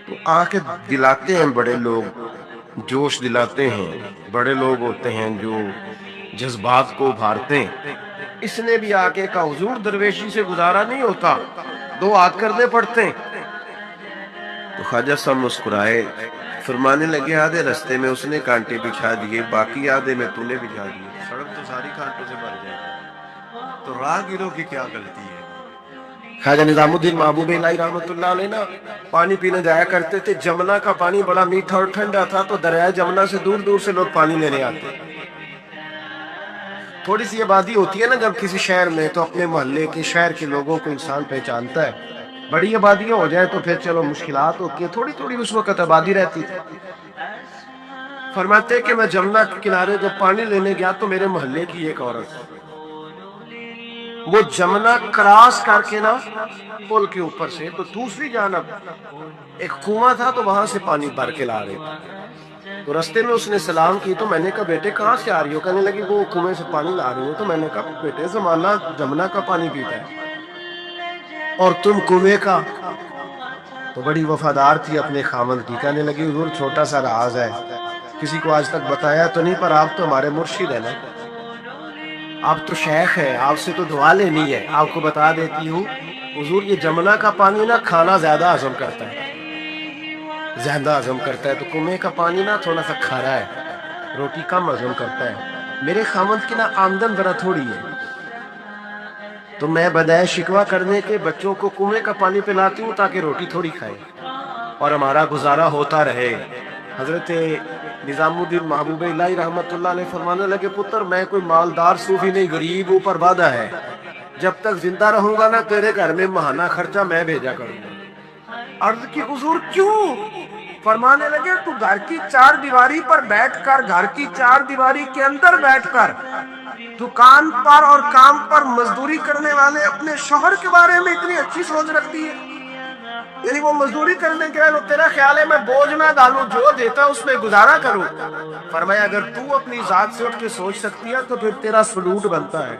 تو آ کے دلاتے ہیں بڑے لوگ، جوش دلاتے ہیں، بڑے لوگ ہوتے ہیں جو جذبات کو ابھارتے ہیں۔ اس نے بھی آ کے کہا حضور درویشی سے گزارا نہیں ہوتا، دو ہاتھ کرنے پڑتے ہیں۔ تو خواجہ صاحب مسکرائے، فرمانے لگے آدھے رستے میں اس نے کانٹے بچھا دیے، باقی آدھے میں تو نے بچھا دیے، سڑک تو ساری کانٹوں سے بھر جائے گی، تو راہ گیروں کی کیا غلطی ہے؟ خواجہ نظام الدین محبوب الہی رحمت اللہ علیہ نا پانی پینے جایا کرتے تھے، جمنا کا پانی بڑا میٹھا اور ٹھنڈا تھا، تو دریائے جمنا سے دور دور سے لوگ پانی لینے آتے۔ تھوڑی سی آبادی ہوتی ہے نا جب کسی شہر میں، تو اپنے محلے کے شہر کے لوگوں کو انسان پہچانتا ہے۔ بڑی آبادیاں ہو جائے تو پھر چلو مشکلات ہوتی ہیں، تھوڑی تھوڑی اس وقت آبادی رہتی تھی۔ فرماتے کہ میں جمنا کے کنارے جب پانی لینے گیا تو میرے محلے کی ایک عورت، وہ جمنا کراس کر کے نا پل کے اوپر سے تو دوسری جانب ایک کنواں تھا، تو وہاں سے پانی بھر کے لا رہے تھے۔ تو رستے میں اس نے سلام کی، تو میں نے کہا بیٹے کہاں سے آ رہی ہو؟ کہنے لگی وہ کنویں سے پانی لا رہی ہو۔ تو میں نے کہا بیٹے زمانہ جمنا کا پانی پیتا ہے اور تم کنویں کا۔ تو بڑی وفادار تھی اپنے خاوند کی، کہنے لگی حضور چھوٹا سا راز ہے، کسی کو آج تک بتایا تو نہیں، پر آپ تو ہمارے مرشد ہیں نا، آپ تو شیخ ہے، آپ سے تو دعا لینی ہے، آپ کو بتا دیتی ہوں حضور یہ جمنا کا پانی نا کھانا زیادہ ہضم کرتا ہے، زیادہ ہضم کرتا ہے، تو کنویں کا پانی نا تھوڑا سا کھارا ہے، روٹی کم ہضم کرتا ہے۔ میرے خاوند کی نا آمدن ذرا تھوڑی ہے، تو میں بدائے شکوہ کرنے کے بچوں کو کنویں کا پانی پلاتی ہوں تاکہ روٹی تھوڑی کھائے اور ہمارا گزارا ہوتا رہے۔ حضرت نظام الدین محبوب الہی رحمت اللہ علیہ فرمانے لگے پتر میں کوئی مالدار صوفی نہیں، غریب اوپر وعدہ ہے، جب تک زندہ رہوں گا نا تیرے گھر میں ماہانہ خرچہ میں بھیجا کروں گا۔ عرض کی حضور کیوں؟ فرمانے لگے تو گھر کی چار دیواری پر بیٹھ کر، گھر کی چار دیواری کے اندر بیٹھ کر دکان پر اور کام پر مزدوری کرنے والے اپنے شوہر کے بارے میں اتنی اچھی سوچ رکھتی ہے، یعنی وہ مزدوری کرنے کے بعد تیرا خیال ہے میں بوجھ نہ ڈالوں، جو دیتا اس پہ گزارا کروں۔ فرمایا اگر تو اپنی ذات سے اٹھ کے سوچ سکتی ہے تو پھر تیرا سلوٹ بنتا ہے،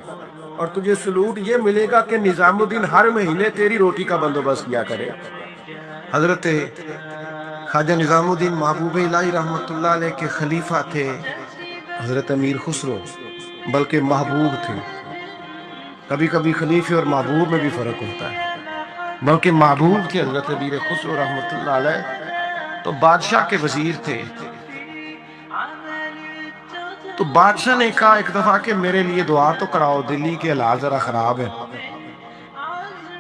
اور تجھے سلوٹ یہ ملے گا کہ نظام الدین ہر مہینے تیری روٹی کا بندوبست کیا کرے۔ حضرت خواجہ نظام الدین محبوب الہی رحمت اللہ علیہ کے خلیفہ تھے حضرت امیر خسرو، بلکہ محبوب تھے، کبھی کبھی خلیفے اور محبوب میں بھی فرق ہوتا ہے، بلکہ محبوب تھے حضرت امیر خسرو رحمت اللہ علیہ، تو بادشاہ کے وزیر تھے۔ تو بادشاہ نے کہا ایک دفعہ کہ میرے لیے دعا تو کراؤ، دلی کے حالات ذرا خراب ہے۔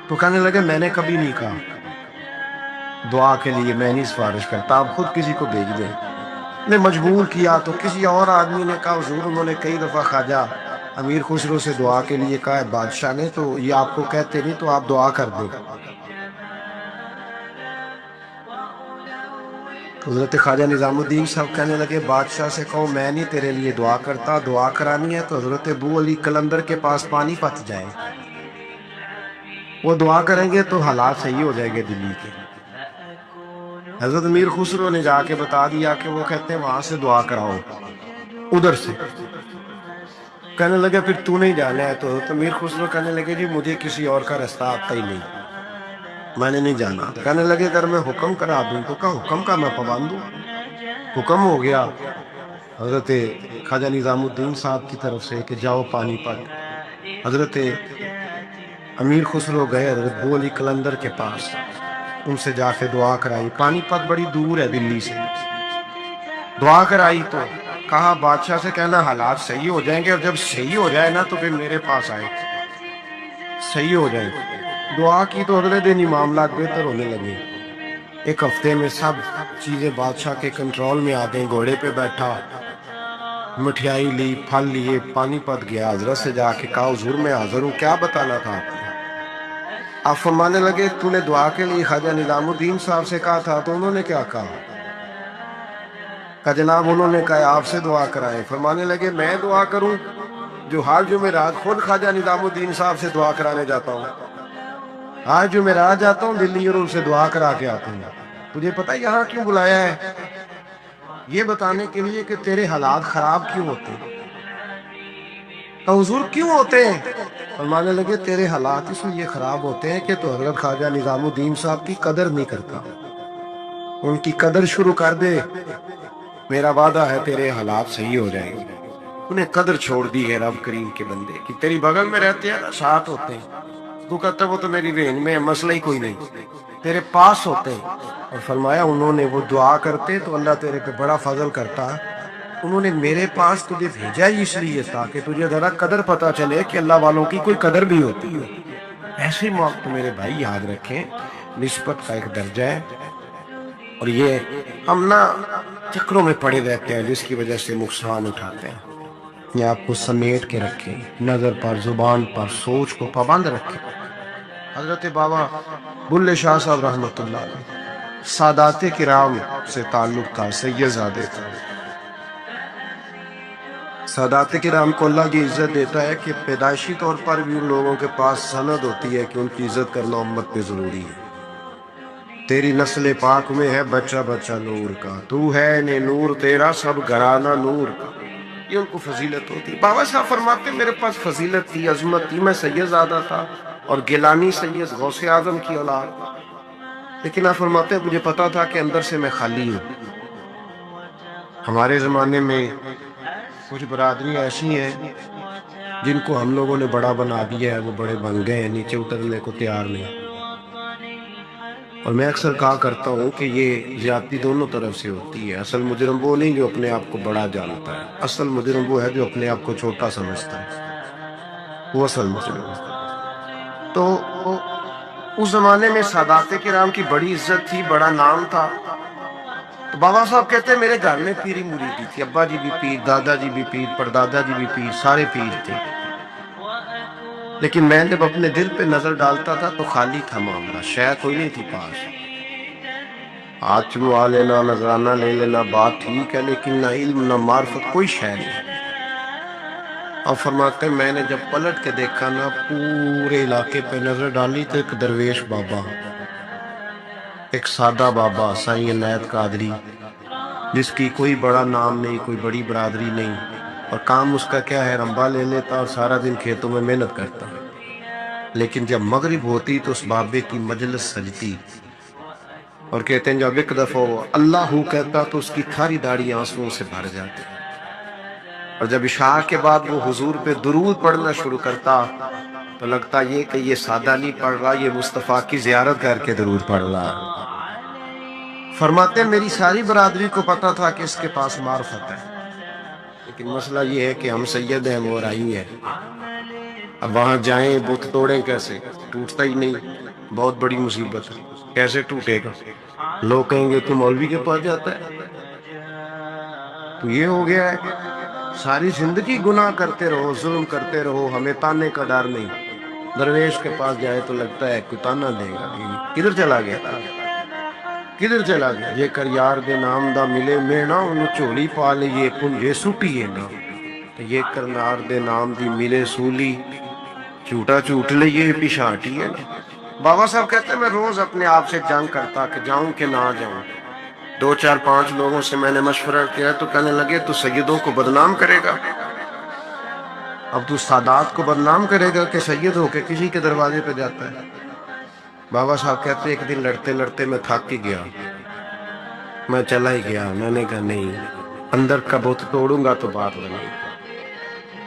تو کہنے لگے میں نے کبھی نہیں کہا دعا کے لیے، میں نہیں سفارش کرتا، آپ خود کسی کو بھیج دیں۔ نے مجبور کیا تو کسی اور آدمی نے کہا حضور انہوں نے کئی دفعہ خواجہ امیر خسرو سے دعا کے لیے کہا ہے بادشاہ نے، تو یہ آپ کو کہتے نہیں، تو آپ دعا کر دیں۔ حضرت خواجہ نظام الدین صاحب کہنے لگے بادشاہ سے کہو میں نہیں تیرے لیے دعا کرتا، دعا کرانی ہے تو حضرت ابو علی قلندر کے پاس پانی پت جائے، وہ دعا کریں گے تو حالات صحیح ہو جائیں گے دلی کے۔ حضرت امیر خسرو نے جا کے بتا دیا کہ وہ کہتے ہیں وہاں سے دعا کراؤ، ادھر سے۔ کہنے لگے پھر تو نہیں جانا ہے؟ تو حضرت امیر خسرو کہنے لگے جی مجھے کسی اور کا رستہ آتا ہی نہیں، میں نے نہیں جانا۔ کہنے لگے اگر میں حکم کرا دوں تو کہا حکم کا میں پابند ہوں۔ حکم ہو گیا حضرت خواجہ نظام الدین صاحب کی طرف سے کہ جاؤ پانی پت۔ حضرت امیر خسرو گئے حضرت ابو علی قلندر کے پاس، ان سے جا کے دعا کرائی۔ پانی پت بڑی دور ہے دلی سے، دعا کرائی تو کہا بادشاہ سے کہنا حالات صحیح ہو جائیں گے، اور جب صحیح ہو جائے نا تو پھر میرے پاس آئے، صحیح ہو جائے۔ دعا کی تو اگلے دن ہی معاملات بہتر ہونے لگے، ایک ہفتے میں سب چیزیں بادشاہ کے کنٹرول میں آ گئیں۔ گھوڑے پہ بیٹھا، مٹھائی لی، پھل لیے، پانی پت گیا، حضرت سے جا کے کہا حضور میں حاضر ہوں، کیا بتانا تھا آپ نے؟ آپ فرمانے لگے تو نے دعا کے لیے خواجہ نظام الدین صاحب سے کہا تھا، تو انہوں نے کیا کہا؟ کہ جناب انہوں نے کہا آپ سے دعا کرائیں۔ فرمانے لگے میں دعا کروں جو ہر جمعرات خود خواجہ نظام الدین صاحب سے دعا کرانے جاتا ہوں، آج جمعرات جاتا ہوں دلی اور ان سے دعا کرا کے آتا ہوں۔ تجھے پتہ یہاں کیوں بلایا ہے؟ یہ بتانے کے لیے کہ تیرے حالات خراب کیوں ہوتے ہیں۔ کہ حضور کیوں ہوتے ہیں؟ فرمانے لگے تیرے حالات اس لیے خراب ہوتے ہیں کہ تو حضرت خواجہ نظام الدین صاحب کی قدر نہیں کرتا، ان کی قدر شروع کر دے، میرا وعدہ ہے تیرے حالات صحیح ہو جائیں گے۔ انہیں قدر چھوڑ دی ہے رب کریم کے بندے کہ تیری بغل میں رہتے ہیں نا، ساتھ ہوتے ہیں، تو کہتا ہے وہ تو میری رینج میں ہے، مسئلہ ہی کوئی نہیں، تیرے پاس ہوتے ہیں۔ اور فرمایا انہوں نے وہ دعا کرتے تو اللہ تیرے پہ بڑا فضل کرتا، انہوں نے میرے پاس تجھے بھیجا ہی اس لیے تاکہ تجھے ذرا قدر پتا چلے کہ اللہ والوں کی کوئی قدر بھی ہوتی ہے۔ ایسے موقع میرے بھائی یاد رکھیں، نسبت کا ایک درجہ ہے، اور یہ ہم نا چکروں میں پڑے رہتے ہیں جس کی وجہ سے نقصان اٹھاتے ہیں۔ یہ آپ کو سمیٹ کے رکھیں، نظر پر، زبان پر، سوچ کو پابند رکھیں۔ حضرت بابا بلے شاہ صاحب رحمۃ اللہ علیہ سادات کرام سے تعلق تھا، سید زادے تھا۔ سادات کرام کو اللہ کی عزت دیتا ہے کہ پیدائشی طور پر بھی ان لوگوں کے پاس سند ہوتی ہے کہ ان کی عزت کرنا امت پہ ضروری ہے۔ تیری نسل پاک میں ہے بچہ بچہ نور کا، تو ہے نے نور تیرا سب گھرانہ نور کا، یہ ان کو فضیلت ہوتی۔ بابا صاحب فرماتے میرے پاس فضیلت تھی، عظمت تھی، میں سید زادہ تھا اور گیلانی سید غوث اعظم کی اولاد، لیکن آپ فرماتے ہیں مجھے پتا تھا کہ اندر سے میں خالی ہوں۔ ہمارے زمانے میں کچھ برادری ایسی ہیں جن کو ہم لوگوں نے بڑا بنا دیا ہے، وہ بڑے بن گئے ہیں، نیچے اترنے کو تیار نہیں۔ اور میں اکثر کہا کرتا ہوں کہ یہ زیادتی دونوں طرف سے ہوتی ہے، اصل مجرم وہ نہیں جو اپنے آپ کو بڑا جانتا ہے، اصل مجرم وہ ہے جو اپنے آپ کو چھوٹا سمجھتا ہے، وہ اصل مجرم ہے۔ تو اس زمانے میں سادات کرام کی بڑی عزت تھی، بڑا نام تھا۔ تو بابا صاحب کہتے ہیں میرے گھر میں پیری مریدی تھی، ابا جی بھی پیر، دادا جی بھی پیر، پردادا جی بھی پیر، سارے پیر تھے، لیکن میں جب اپنے دل پہ نظر ڈالتا تھا تو خالی تھا معاملہ، شے کوئی نہیں تھی پاس۔ ہاتھ چلوا لینا، نذرانہ لے لینا، بات ٹھیک ہے، لیکن نہ علم نہ معرفت، کوئی شے نہیں۔ اور فرماتے ہیں میں نے جب پلٹ کے دیکھا نا، پورے علاقے پہ نظر ڈالی تو ایک درویش بابا، ایک سادہ بابا سائیں عنایت قادری، جس کی کوئی بڑا نام نہیں، کوئی بڑی برادری نہیں، اور کام اس کا کیا ہے، رمبا لے لیتا اور سارا دن کھیتوں میں محنت کرتا، لیکن جب مغرب ہوتی تو اس بابے کی مجلس سجتی، اور کہتے ہیں جب ایک دفعہ وہ اللہ ہو کہتا تو اس کی کھاری داڑھی آنسوؤں سے بھر جاتی، اور جب عشاء کے بعد وہ حضور پہ درود پڑھنا شروع کرتا تو لگتا یہ کہ یہ سادہ نہیں پڑھ رہا، یہ مصطفیٰ کی زیارت کر کے درود پڑھ رہا۔ فرماتے ہیں میری ساری برادری کو پتا تھا کہ اس کے پاس معرفت ہے، لیکن مسئلہ یہ ہے کہ ہم سید ہیں، وہ رائی ہے، اب وہاں جائیں بت توڑیں کیسے، ٹوٹتا ہی نہیں، بہت بڑی مصیبت ہے، کیسے ٹوٹے گا؟ لوگ کہیں گے تو مولوی کے پاس جاتا ہے، تو یہ ہو گیا ہے کہ ساری زندگی گناہ کرتے رہو، ظلم کرتے رہو، ہمیں تانے کا ڈر نہیں، درویش کے پاس جائے تو لگتا ہے کوئی تانا دے گا، کدھر چلا گیا، کدھر چلا گیا؟ یہ کر یار دے نام دا ملے مینا، انہوں چولی پا لے یہ پنجے سٹیے نا، یہ کر نار دے نام دی ملے سولی، جھوٹا جھوٹ لے یہ پیشاٹی ہے نا۔ بابا صاحب کہتے ہیں میں روز اپنے آپ سے جنگ کرتا کہ جاؤں کہ نہ جاؤں۔ 2 4 5 لوگوں سے میں نے مشورہ کیا تو کہنے لگے تو سیدوں کو بدنام کرے گا، اب تو سادات کو بدنام کرے گا کہ سید ہو کے کسی کے دروازے پہ جاتا ہے۔ بابا صاحب کہتے ہیں ایک دن لڑتے لڑتے میں تھک ہی گیا، میں چلا ہی گیا، میں نے کہا نہیں، اندر کا بت توڑوں گا تو بات بنے۔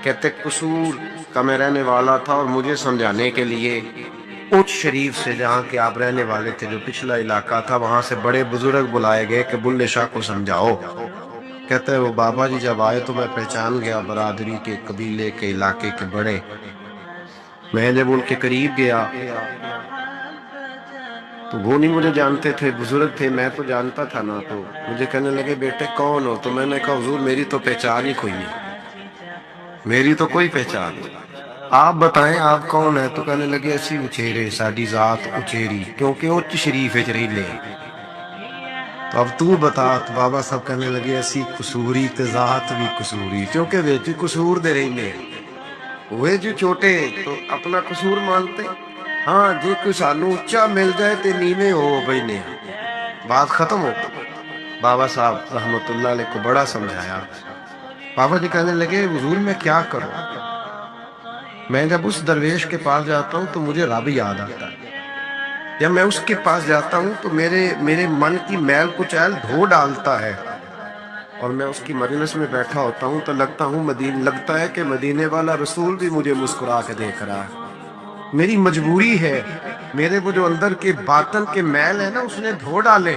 کہتے قصور کا میں رہنے والا تھا اور مجھے سمجھانے کے لیے اونچ شریف سے جہاں کے آپ رہنے والے تھے، جو پچھلا علاقہ تھا، وہاں سے بڑے بزرگ بلائے گئے کہ بلے شاہ کو سمجھاؤ۔ کہتے ہیں وہ بابا جی جب آئے تو میں پہچان گیا برادری کے، قبیلے کے، علاقے کے بڑے۔ میں جب ان کے قریب گیا تو وہ نہیں مجھے جانتے تھے، بزرگ تھے، میں تو جانتا تھا نا، تو مجھے کہنے لگے بیٹے کون ہو؟ تو میں نے کہا حضور میری تو پہچان ہی کوئی نہیں، میری تو کوئی پہچان نہیں، آپ بتائیں آپ کون ہیں؟ تو کہنے لگے اسی اچھیرے، ساڈی ذات اچھیری، کیونکہ اچ شریف رہی لے، تو اب تو بتا۔ تو بابا صاحب کہنے لگے اسی قصوری تے ذات بھی قصوری، کیونکہ ویچ قصور دے رہی لے ہوئے جو چھوٹے تو اپنا قصور مانتے، ہاں جی کوئی سانو اچا مل جائے تے نیویں ہو بھئی، بات ختم ہو گئی۔ بابا صاحب رحمت اللہ علیہ کو بڑا سمجھایا۔ بابا جی کہنے لگے حضور میں کیا کروں؟ میں جب اس درویش کے پاس جاتا ہوں تو مجھے رب یاد آتا ہے، جب میں اس کے پاس جاتا ہوں تو میرے من کی میل کچیل دھو ڈالتا ہے، اور میں اس کی مجلس میں بیٹھا ہوتا ہوں تو لگتا ہے کہ مدینے والا رسول بھی مجھے مسکرا کے دیکھ رہا ہے۔ میری مجبوری ہے، میرے وہ جو اندر کے باطن کے میل ہے نا اس نے دھو ڈالے،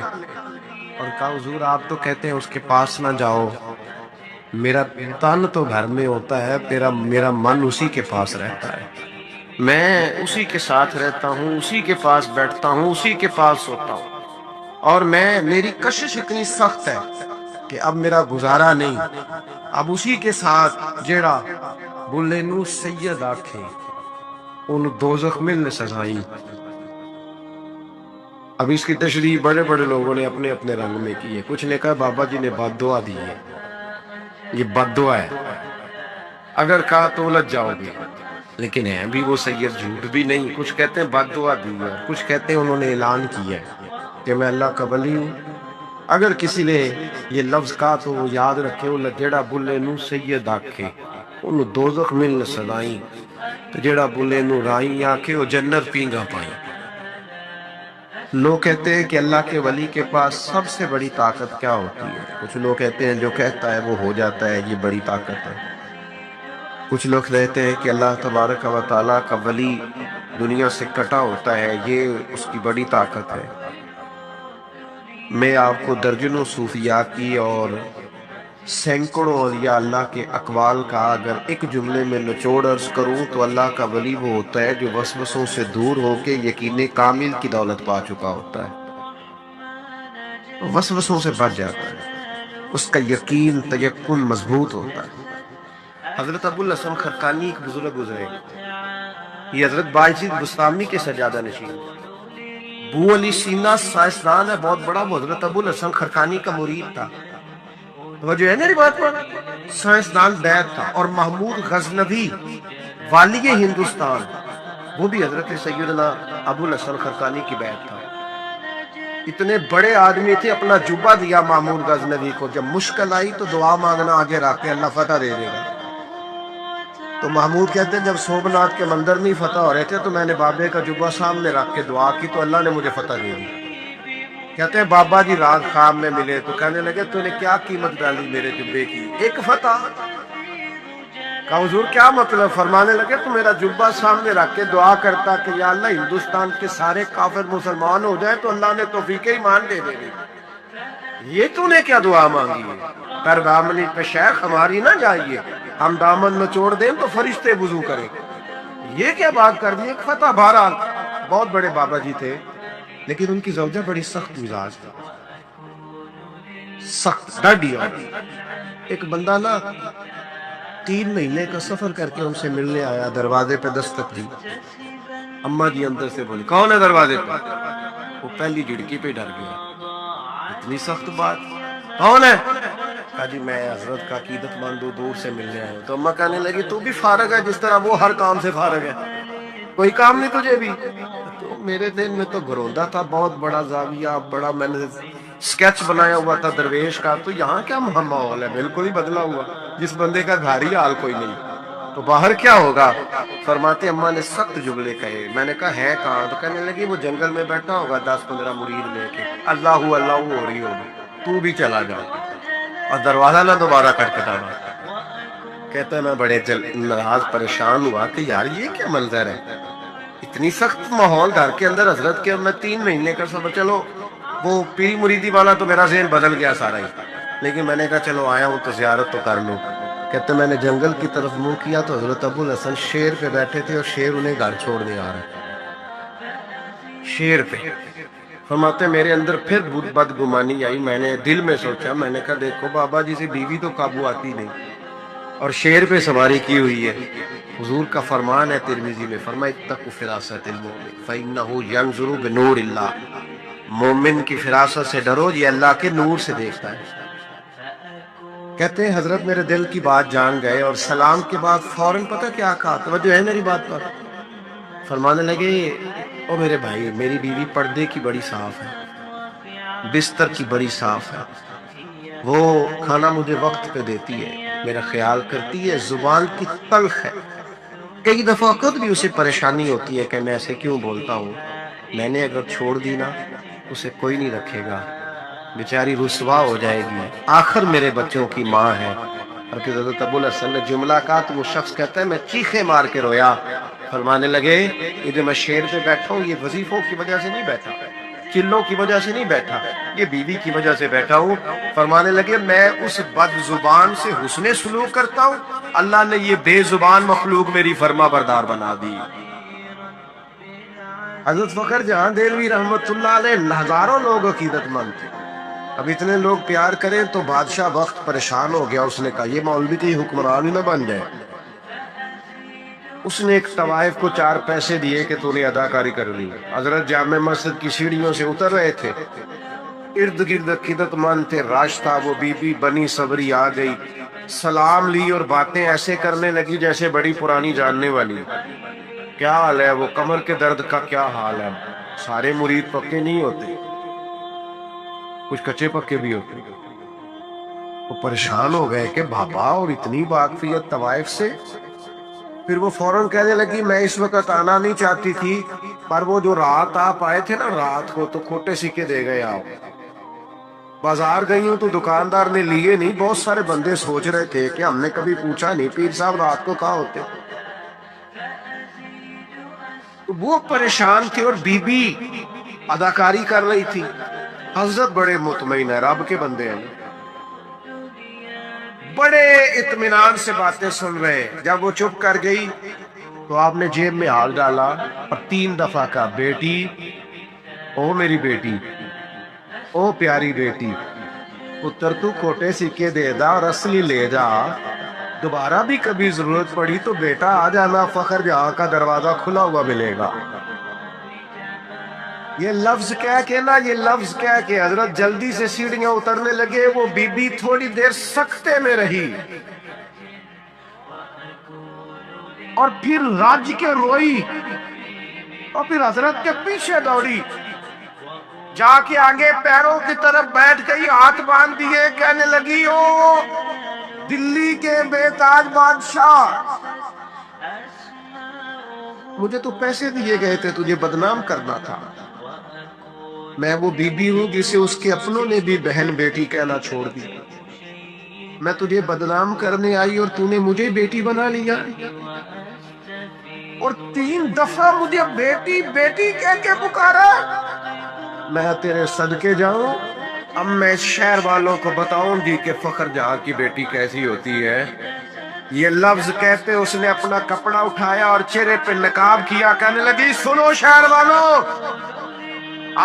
اور کہا حضور آپ تو کہتے ہیں اس کے پاس نہ جاؤ، میرا تن تو گھر میں ہوتا ہے، میرا من اسی کے پاس رہتا ہے، میں اسی کے ساتھ رہتا ہوں، اسی کے پاس بیٹھتا ہوں، اسی کے پاس سوتا ہوں، اور میری کشش اتنی سخت ہے کہ اب میرا گزارا نہیں، اب اسی کے ساتھ جیڑا بلے نو سید آکھے ان دوزخ ملنے سزائیں۔ اب اس کی تشریح بڑے بڑے لوگوں نے اپنے اپنے رنگ میں کی ہے، کچھ نے کہا بابا جی نے بد دعا دی ہے، یہ بد دعا ہے، اگر کہا تو الجھ جاؤ گے، لیکن ہے بھی وہ سید جھوٹ بھی نہیں، کچھ کہتے ہیں بد دعا دی ہے، کچھ کہتے ہیں انہوں نے اعلان کیا ہے کہ میں اللہ کا ولی ہوں۔ اگر کسی نے یہ لفظ کہا تو وہ یاد رکھے، وہ جیڑا بلے نو سید آکھے انہوں دوزخ ملنے سزائیں، تو جیڑا بلے نو رائیں آکھے وہ جنت پینگا پائیں۔ لوگ کہتے ہیں کہ اللہ کے ولی کے پاس سب سے بڑی طاقت کیا ہوتی ہے؟ کچھ لوگ کہتے ہیں جو کہتا ہے وہ ہو جاتا ہے، یہ بڑی طاقت ہے۔ کچھ لوگ کہتے ہیں کہ اللہ تبارک و تعالیٰ کا ولی دنیا سے کٹا ہوتا ہے، یہ اس کی بڑی طاقت ہے۔ میں آپ کو درجنوں صوفیاء کی اور سینکڑوں اولیاء اللہ کے اقوال کا اگر ایک جملے میں نچوڑ عرض کروں تو اللہ کا ولی وہ ہوتا ہے جو وسوسوں سے دور ہو کے یقین کامل کی دولت پا چکا ہوتا ہے، وسوسوں سے بچ جاتا ہے، اس کا یقین تیقن مضبوط ہوتا ہے۔ حضرت ابو الحسن خرقانی ایک بزرگ گزرے، یہ حضرت باعزید بسطامی کے سجادہ نشین، بو علی سینا سائنسدان ہے بہت بڑا، وہ حضرت ابو الحسن خرقانی کا مرید تھا، وہ جو ہے میری بات پر سائنسدان بیت تھا، اور محمود غزنوی والی ہندوستان وہ بھی حضرت سیدنا ابو الحسن خرقانی کی بیت تھا۔ اتنے بڑے آدمی تھے، اپنا جبہ دیا محمود غزنوی کو، جب مشکل آئی تو دعا مانگنا آگے رکھ کے اللہ فتح دے دے گا۔ تو محمود کہتے ہیں جب سومناتھ کے مندر نہیں فتح ہو رہے تھے تو میں نے بابے کا جبہ سامنے رکھ کے دعا کی تو اللہ نے مجھے فتح دے دی۔ کہتے ہیں بابا جی رات خواب میں ملے تو کہنے لگے تو نے کیا قیمت ڈالی میرے جبے کی؟ ایک فتح۔ کہا حضور کیا مطلب؟ فرمانے لگے تو میرا جبہ سامنے رکھ کے دعا کرتا کہ یا اللہ ہندوستان کے سارے کافر مسلمان ہو جائیں تو اللہ نے توفیق ایمان دے دے دی۔ یہ تو نے کیا دعا مانگی ہے؟ پر دامنی پہ شیخ ہماری نہ جائیے، ہم دامن میں چھوڑ دیں تو فرشتے وضو کریں، یہ کیا بات کر دی؟ ایک فتح۔ بہرحال بہت بڑے بابا جی تھے، لیکن ان کی زوجہ بڑی سخت مزاج تھی، سخت ڈاڈی۔ اور ایک بندہ نا 3 مہینے کا سفر کر کے ان سے ملنے آیا، دروازے پہ دستک دی، اماں جی اندر سے بولی کون ہے دروازے پہ؟ وہ پہلی جھڑکی پہ ڈر گیا، اتنی سخت بات، کون ہے؟ کہا جی میں حضرت کا عقیدت مند ہوں، دور سے ملنے آیا ہوں۔ تو اماں کہنے لگی تو بھی فارغ ہے جس طرح وہ ہر کام سے فارغ ہے، کوئی کام نہیں تجھے بھی؟ تو میرے دل میں تو گھروندا تھا، بہت بڑا زاویہ، بڑا میں نے سکیچ بنایا ہوا تھا درویش کا، تو یہاں کیا ماحول ہے؟ بالکل ہی بدلا ہوا، جس بندے کا گھر ہی حال کوئی نہیں، تو باہر کیا ہوگا؟ فرماتے اماں نے سخت جملے کہے، میں نے کہا ہے کہاں؟ تو کہنے لگی وہ جنگل میں بیٹھا ہوگا 10-15 مرید لے کے، اللہ اللہ ہو رہی ہوگی، تو بھی چلا جا اور دروازہ نہ دوبارہ کھٹکھٹانا۔ کہتا ہے میں بڑے ناراض پریشان ہوا کہ یار یہ کیا منظر ہے، اتنی سخت ماحول گھر کے اندر حضرت کے، میں 3 مہینے کا سفر، چلو وہ پیری مریدی والا تو میرا ذہن بدل گیا سارا ہی، لیکن میں نے کہا چلو آیا ہوں تو زیارت تو کر لوں۔ کہتے میں نے جنگل کی طرف منہ کیا تو حضرت ابو الحسن شیر پہ بیٹھے تھے اور شیر انہیں گھر چھوڑنے آ رہا، شیر پہ۔ فرماتے میرے اندر پھر بدگمانی آئی، میں نے دل میں سوچا، میں نے کہا دیکھو بابا جی سے بیوی تو قابو آتی نہیں اور شیر پہ سواری کی ہوئی ہے۔ حضور کا فرمان ہے ترمذی میں، فرمایا اتقوا فراست المؤمن فإنه ينظر بنور اللہ، مومن کی فراست سے ڈرو، یہ اللہ کے نور سے دیکھتا ہے۔ کہتے ہیں حضرت میرے دل کی بات جان گئے اور سلام کے بعد فوراً پتہ کیا کہا، توجہ ہے میری بات پر؟ فرمانے لگے او میرے بھائی میری بیوی پردے کی بڑی صاف ہے، بستر کی بڑی صاف ہے، وہ کھانا مجھے وقت پہ دیتی ہے، میرا خیال کرتی ہے، زبان کی تلخ ہے، کئی دفعہ خود بھی اسے پریشانی ہوتی ہے کہ میں ایسے کیوں بولتا ہوں، میں نے اگر چھوڑ دی نا اسے کوئی نہیں رکھے گا، بیچاری رسوا ہو جائے گی، آخر میرے بچوں کی ماں ہے۔ اور پھر حضرت ابو الحسن نے جملہ کہا تو وہ شخص کہتا ہے میں چیخے مار کے رویا، فرمانے لگے یہ جو میں شیر پہ بیٹھا ہوں یہ وظیفوں کی وجہ سے نہیں بیٹھا، چلوں کی وجہ سے نہیں بیٹھا، یہ بیوی کی وجہ سے بیٹھا ہوں۔ فرمانے لگے میں اس بد زبان سے حسن سلوک کرتا ہوں، اللہ نے یہ بے زبان مخلوق میری فرما بردار بنا دی۔ حضرت فخر جہاں دہلوی رحمت اللہ علیہ ہزاروں لوگ عقیدت مند تھے، اب اتنے لوگ پیار کریں تو بادشاہ وقت پریشان ہو گیا، اس نے کہا یہ مولوی کی حکمران ہی نہ بن جائے۔ اس نے ایک طوائف کو 4 پیسے دیے کہ تو نے اداکاری کر لی۔ حضرت جامع مسجد کی سیڑھیوں سے اتر رہے تھے، ارد گرد عقیدت مند تھے، راش تھا، وہ بی بی بنی صبری آ گئی، سلام لی اور باتیں ایسے کرنے لگی جیسے بڑی پرانی جاننے والی۔ کیا حال ہے؟ وہ کمر کے درد کا کیا حال ہے؟ سارے مرید پکے نہیں ہوتے، کچھ کچے پکے بھی ہوتے۔ وہ پریشان ہو گئے کہ بابا اور اتنی واقفیت طوائف سے۔ پھر وہ فوراً کہنے لگی میں اس وقت آنا نہیں چاہتی تھی، پر وہ جو رات آپ آئے تھے نا رات کو تو کھوٹے سکے دے گئے آپ۔ بازار گئی ہوں تو دکاندار نے لیے نہیں، بہت سارے بندے سوچ رہے تھے کہ ہم نے کبھی پوچھا نہیں پیر صاحب رات کو کہاں ہوتے۔ وہ پریشان تھے اور بی بی اداکاری کر رہی تھی۔ حضرت بڑے مطمئن ہے، رب کے بندے ہیں، بڑے اطمینان سے باتیں سن رہے۔ جب وہ چپ کر گئی تو آپ نے جیب میں ہاتھ ڈالا اور 3 دفعہ کہا بیٹی، او میری بیٹی، او پیاری بیٹی، پتر تو کھوٹے سکے دے دا اور اصلی لے جا، دوبارہ بھی کبھی ضرورت پڑی تو بیٹا آ جانا، فخر جہاں کا دروازہ کھلا ہوا ملے گا۔ یہ لفظ کہہ کے نا، یہ لفظ کہہ کے حضرت جلدی سے سیڑھیاں اترنے لگے۔ وہ بی بی تھوڑی دیر سکتے میں رہی اور پھر راج کے روئی اور پھر حضرت کے پیچھے دوڑی، جا کے آگے پیروں کی طرف بیٹھ گئی، ہاتھ باندھ دیے، کہنے لگی او دلی کے بے تاج بادشاہ، مجھے تو پیسے دیے گئے تھے تجھے بدنام کرنا تھا، میں وہ بی بی ہوں جسے اس کے اپنوں نے بھی بہن بیٹی کہنا چھوڑ دی، میں تجھے بدنام کرنے آئی اور تو نے مجھے بیٹی بنا لیا، اور 3 دفعہ مجھے بیٹی بیٹی کہہ کے پکارا۔ میں تیرے صدقے جاؤں، اب میں اس شہر والوں کو بتاؤں گی کہ فخر جہاں کی بیٹی کیسی ہوتی ہے۔ یہ لفظ کہتے اس نے اپنا کپڑا اٹھایا اور چہرے پہ نقاب کیا، کہنے لگی سنو شہر والوں،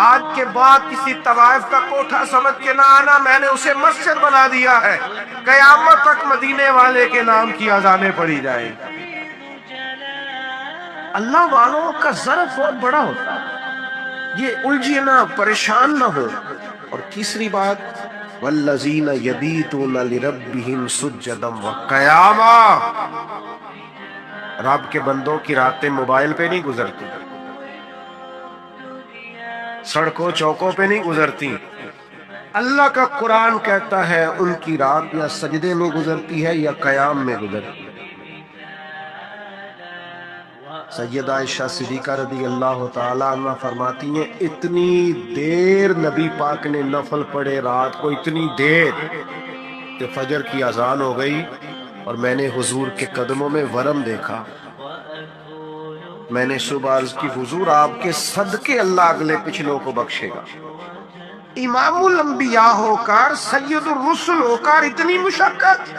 آج کے بعد کسی طوائف کا کوٹھا سمجھ کے نہ آنا، میں نے اسے مسجد بنا دیا ہے، قیامت تک مدینے والے کے نام کی اذانیں پڑھی جائیں۔ اللہ والوں کا ظرف بہت بڑا ہوتا ہے، یہ الجھے نہ، پریشان نہ ہو۔ اور تیسری بات والذین یبیتون لربہم سجدا وقیاما، رب کے بندوں کی راتیں موبائل پہ نہیں گزرتی، سڑکوں چوکوں پہ نہیں گزرتی، اللہ کا قرآن کہتا ہے ان کی رات یا سجدے میں گزرتی ہے یا قیام میں گزرتی ہے۔ سیدہ عائشہ صدیقہ رضی اللہ تعالیٰ عنہ فرماتی ہیں اتنی دیر نبی پاک نے نفل پڑھے رات کو، اتنی دیر کہ فجر کی اذان ہو گئی اور میں نے حضور کے قدموں میں ورم دیکھا۔ میں نے صبح عرض کی حضور آپ کے صدقے اللہ اگلے پچھلوں کو بخشے گا، امام الانبیاء ہو کر، سید الرسل ہو کر اتنی مشقت۔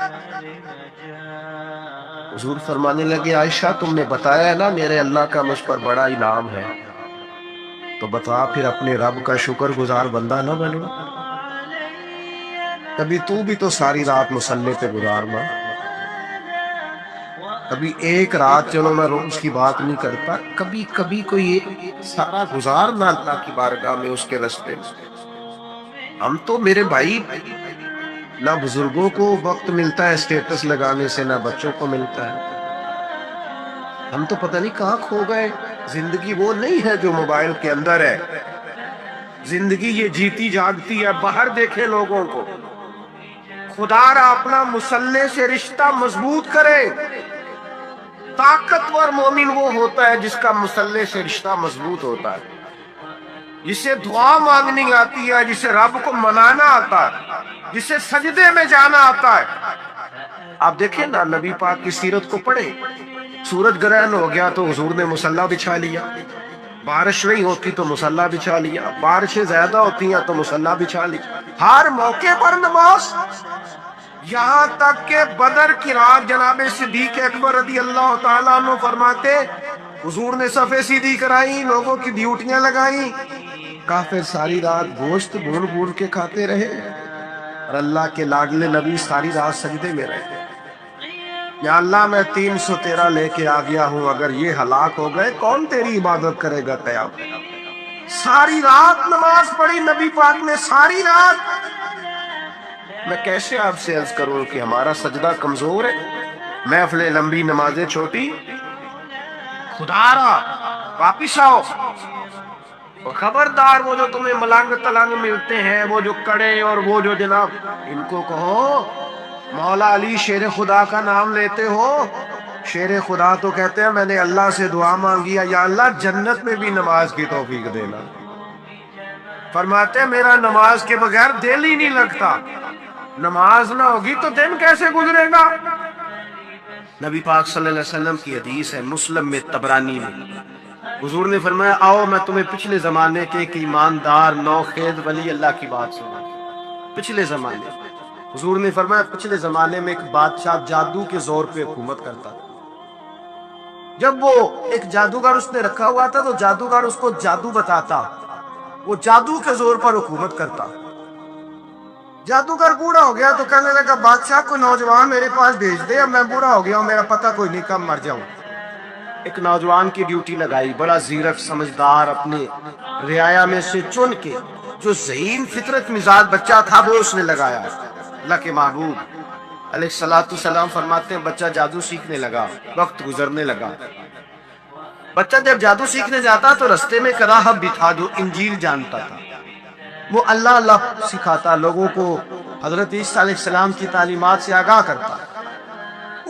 حضور فرمانے لگے عائشہ تم نے بتایا ہے نا میرے اللہ کا مجھ پر بڑا انعام ہے، تو بتا پھر اپنے رب کا شکر گزار بندہ نہ بنو؟ کبھی تو بھی تو ساری رات مصلی پہ گزارنا، کبھی ایک رات، چلو میں روز کی بات نہیں کرتا، کبھی کبھی کوئی سارا گزارنا اللہ کی بارگاہ میں اس کے رستے میں۔ ہم تو میرے بھائی نہ بزرگوں کو وقت ملتا ہے اسٹیٹس لگانے سے، نہ بچوں کو ملتا ہے، ہم تو پتہ نہیں کہاں کھو گئے۔ زندگی وہ نہیں ہے جو موبائل کے اندر ہے، زندگی یہ جیتی جاگتی ہے، باہر دیکھے لوگوں کو۔ خدا را اپنا مصلی سے رشتہ مضبوط کرے۔ طاقتور مومن وہ ہوتا ہے جس کا مصلی سے رشتہ مضبوط ہوتا ہے۔ جسے دعا مانگنی آتی ہے، جسے رب کو منانا آتا ہے، جسے سجدے میں جانا آتا ہے۔ آپ دیکھیں نا، نبی پاک کی سیرت کو پڑھیں، سورج گرہن ہو گیا تو حضور نے مصلی بچھا لیا، بارش نہیں ہوتی تو مصلی بچھا لیا، بارشیں زیادہ ہوتی ہیں تو مصلی بچھا لیا، ہر موقع پر نماز۔ یہاں تک کہ بدر کی رات جناب صدیق اکبر رضی اللہ تعالیٰ عنہ فرماتے، حضور نے صفیں سیدھی کرائی، لوگوں کی ڈیوٹیاں لگائیں، کافر ساری رات گوشت بھون بھون کے کھاتے رہے، اور اللہ کے لاڈلے نبی ساری رات سجدے میں رہے۔ یا اللہ میں 313 لے کے آ گیا ہوں، اگر یہ ہلاک ہو گئے کون تیری عبادت کرے گا قیامت؟ ساری رات نماز پڑھی نبی پاک نے، ساری رات۔ میں کیسے آپ سے عرض کروں کہ ہمارا سجدہ کمزور ہے؟ محفلیں لمبی، نمازیں چھوٹی۔ خدا را واپس آؤ، اور خبردار وہ جو تمہیں ملنگ تلنگ ملتے ہیں، وہ جو کڑے اور وہ جو جناب، ان کو کہو مولا علی شیر خدا کا نام لیتے ہو؟ شیر خدا تو کہتے ہیں میں نے اللہ سے دعا مانگی ہے، یا اللہ جنت میں بھی نماز کی توفیق دینا۔ فرماتے ہیں میرا نماز کے بغیر دل ہی نہیں لگتا، نماز نہ ہوگی تو دن کیسے گزرے گا؟ نبی پاک صلی اللہ علیہ وسلم کی حدیث ہے، مسلم میں، طبرانی میں، حضور نے فرمایا آؤ میں تمہیں پچھلے زمانے کے ایک ایماندار نوخیز ولی اللہ کی بات سنا۔ پچھلے زمانے، حضور نے فرمایا پچھلے زمانے میں ایک بادشاہ جادو کے زور پہ حکومت کرتا تھا۔ جب وہ ایک جادوگر اس نے رکھا ہوا تھا تو جادوگر اس کو جادو بتاتا، وہ جادو کے زور پر حکومت کرتا۔ جادوگر بوڑھا ہو گیا تو کہنے لگا بادشاہ کو نوجوان میرے پاس بھیج دے، اب میں بوڑھا ہو گیا ہوں، میرا پتہ کوئی نہیں کب مر جاؤں۔ ایک نوجوان کی ڈیوٹی لگائی، بڑا زیرک سمجھدار، اپنے رعایا میں سے چن کے جو ذہین فطرت مزاج بچہ تھا وہ اس نے لگایا۔ اللہ کے محبوب علیہ السلام فرماتے ہیں بچہ جادو سیکھنے لگا، وقت گزرنے لگا۔ بچہ جب جادو سیکھنے جاتا تو رستے میں ایک راہب بھی تھا جو انجیل جانتا تھا، وہ اللہ اللہ سکھاتا، لوگوں کو حضرت عیسیٰ علیہ السلام کی تعلیمات سے آگاہ کرتا۔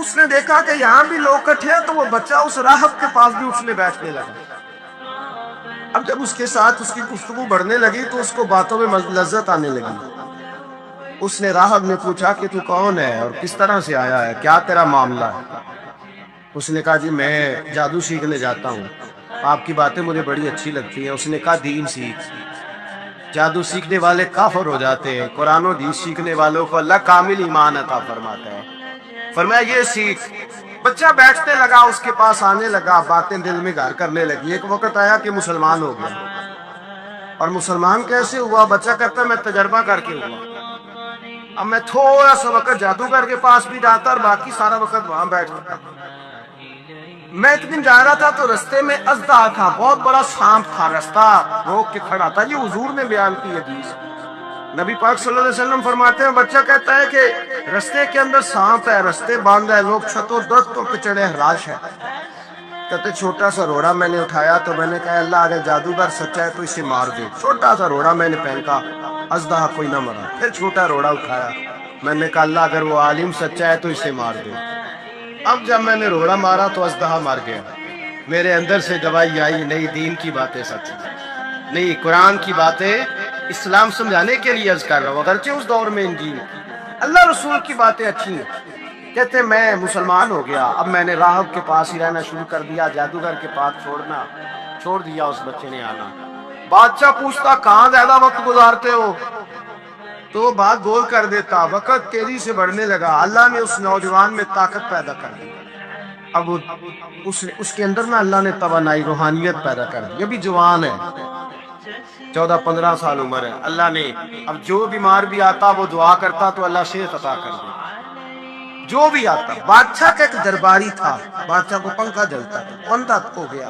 اس نے دیکھا کہ یہاں بھی لوگ کٹھے ہیں تو وہ بچہ اس راہب کے پاس بھی اٹھنے بیٹھنے لگا۔ اب جب اس کے ساتھ اس کی گفتگو بڑھنے لگی تو اس کو باتوں میں لذت آنے لگی۔ اس نے راہب نے پوچھا کہ تو کون ہے اور کس طرح سے آیا ہے، کیا تیرا معاملہ ہے؟ اس نے کہا جی میں جادو سیکھنے جاتا ہوں، آپ کی باتیں مجھے بڑی اچھی لگتی ہیں۔ اس نے کہا دین سیکھ، جادو سیکھنے والے کافر ہو جاتے ہیں، قرآن و حدیث سیکھنے والوں کو اللہ کامل ایمان عطا فرماتا ہے۔ فرمایا یہ سیکھ۔ بچہ بیٹھنے لگا، اس کے پاس آنے لگا، باتیں دل میں گھر کرنے لگی۔ ایک وقت آیا کہ مسلمان ہو گیا، اور مسلمان کیسے ہوا؟ بچہ کہتا ہے میں تجربہ کر کے ہوا۔ اب میں تھوڑا سا وقت جادوگر کے پاس بھی جاتا اور باقی سارا وقت وہاں بیٹھتا۔ میں ایک دن جا رہا تھا تو رستے میں اژدہا تھا، بہت بڑا سانپ تھا، رستہ روک کے کھڑا تھا۔ یہ حضور نے بیان کی حدیث۔ نبی پاک صلی اللہ علیہ وسلم فرماتے ہیں بچہ کہتا ہے کہ رستے کے اندر سانپ ہے، رستے بند ہے، لوگ چھتوں درختوں پہ چڑھے، ہراش ہے۔ کہتے چھوٹا سا روڑا میں نے اٹھایا تو میں نے کہا اللہ اگر جادوگر سچا ہے تو اسے مار دے۔ چھوٹا سا روڑا میں نے پھینکا، اژدہا کوئی نہ مرا۔ پھر چھوٹا روڑا اٹھایا، میں نے کہا اللہ اگر وہ عالم سچا ہے تو اسے مار دے۔ اب جب میں نے روڑا مارا تو اژدہا مر گیا۔ میرے اندر سے گواہی آئی نہیں، دین کی باتیں سچ ہیں، نہیں قرآن کی باتیں اسلام سمجھانے کے لیے عرض کر رہا ہوں، اگرچہ اس دور میں انجیل اللہ رسول کی باتیں اچھی ہیں۔ کہتے میں مسلمان ہو گیا، اب میں نے راہب کے پاس ہی رہنا شروع کر دیا، جادوگر کے پاس چھوڑ دیا اس بچے نے آنا۔ بادشاہ پوچھتا کہاں زیادہ وقت گزارتے ہو؟ تو وہ بات گول کر دیتا، وقت تیزی سے بڑھنے لگا۔ اللہ نے اس نوجوان میں طاقت پیدا کر دی، اب اس کے اندر نا اللہ نے توانائی، روحانیت پیدا کر دی۔ ابھی جوان ہے، 14-15 سال عمر ہے۔ اللہ نے اب جو بیمار بھی آتا وہ دعا کرتا تو اللہ صحت عطا کر دے، جو بھی آتا۔ بادشاہ کا ایک درباری تھا، بادشاہ کو پنکھا جلتا تھا، اندھا ہو گیا،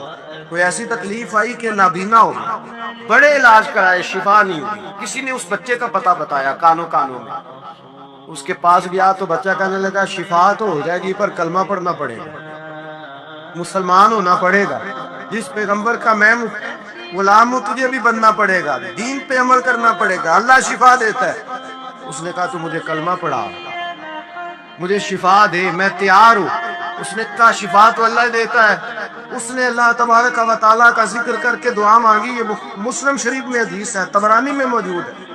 کوئی ایسی تکلیف آئی کہ نابینا ہو گیا، بڑے علاج کرائے، شفا نہیں ہوئی۔ کسی نے اس بچے کا پتہ بتایا کانوں میں، اس کے پاس گیا تو بچہ کہنے لگا شفا تو ہو جائے گی پر کلمہ پڑھنا پڑے گا، مسلمان ہونا پڑے گا، جس پیغمبر کا میں غلام ہوں تجھے بھی بننا پڑے گا، دین پہ عمل کرنا پڑے گا، اللہ شفا دیتا ہے۔ اس نے کہا تو مجھے کلمہ پڑھا، مجھے شفا دے، میں تیار ہوں۔ اس نے کہا شفا تو اللہ دیتا ہے۔ اس نے اللہ تبارک و تعالیٰ کا ذکر کر کے دعا مانگی. یہ مسلم شریف میں حدیث ہے, طبرانی میں موجود ہے.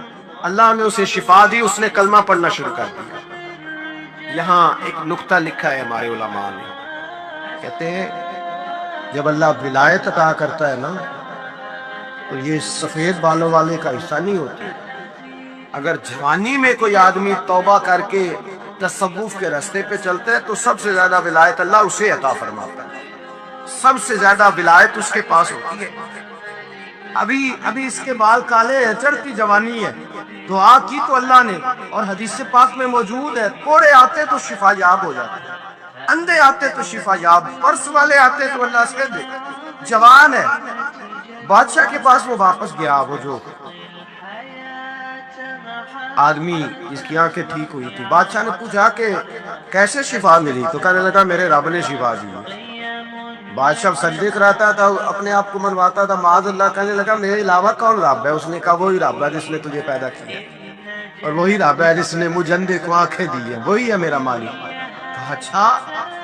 اللہ نے اسے شفا دی, اس نے کلمہ پڑھنا شروع کر دیا. یہاں ایک نقطہ لکھا ہے ہمارے علماء نے, کہتے ہیں جب اللہ ولایت عطا کرتا ہے نا تو یہ سفید بالوں والے کا حصہ نہیں ہوتی. اگر جوانی میں کوئی آدمی توبہ کر کے تصوف کے راستے پہ چلتا ہے تو سب سے زیادہ ولایت اللہ اسے عطا فرماتا ہے, سب سے زیادہ ولایت اس کے پاس ہوتی ہے. ابھی اس کے بال کالے ہیں, چڑھتی جوانی ہے, دعا کی تو اللہ نے, اور حدیث پاک میں موجود ہے, کوڑے آتے تو شفا یاب ہو جاتے, اندھے آتے تو شفا یاب, پرس والے آتے تو اللہ سے دے. جوان ہے, بادشاہ کے پاس وہ واپس گیا, وہ جو آدمی جس کی آنکھیں ٹھیک ہوئی تھی. بادشاہ نے پوچھا کہ کیسے شفا ملی, تو کہنے لگا میرے رب نے شفا دی. بادشاہ سجدے کراتا تھا, اپنے آپ کو منواتا تھا معاذ اللہ. کہنے لگا میرے علاوہ کون رب ہے؟ اس نے کہا وہی رب ہے جس نے تجھے پیدا کیا, اور وہی رب ہے جس نے مجھے اندھے کو آنکھیں دی ہیں, وہی ہے میرا مالک. کہا اچھا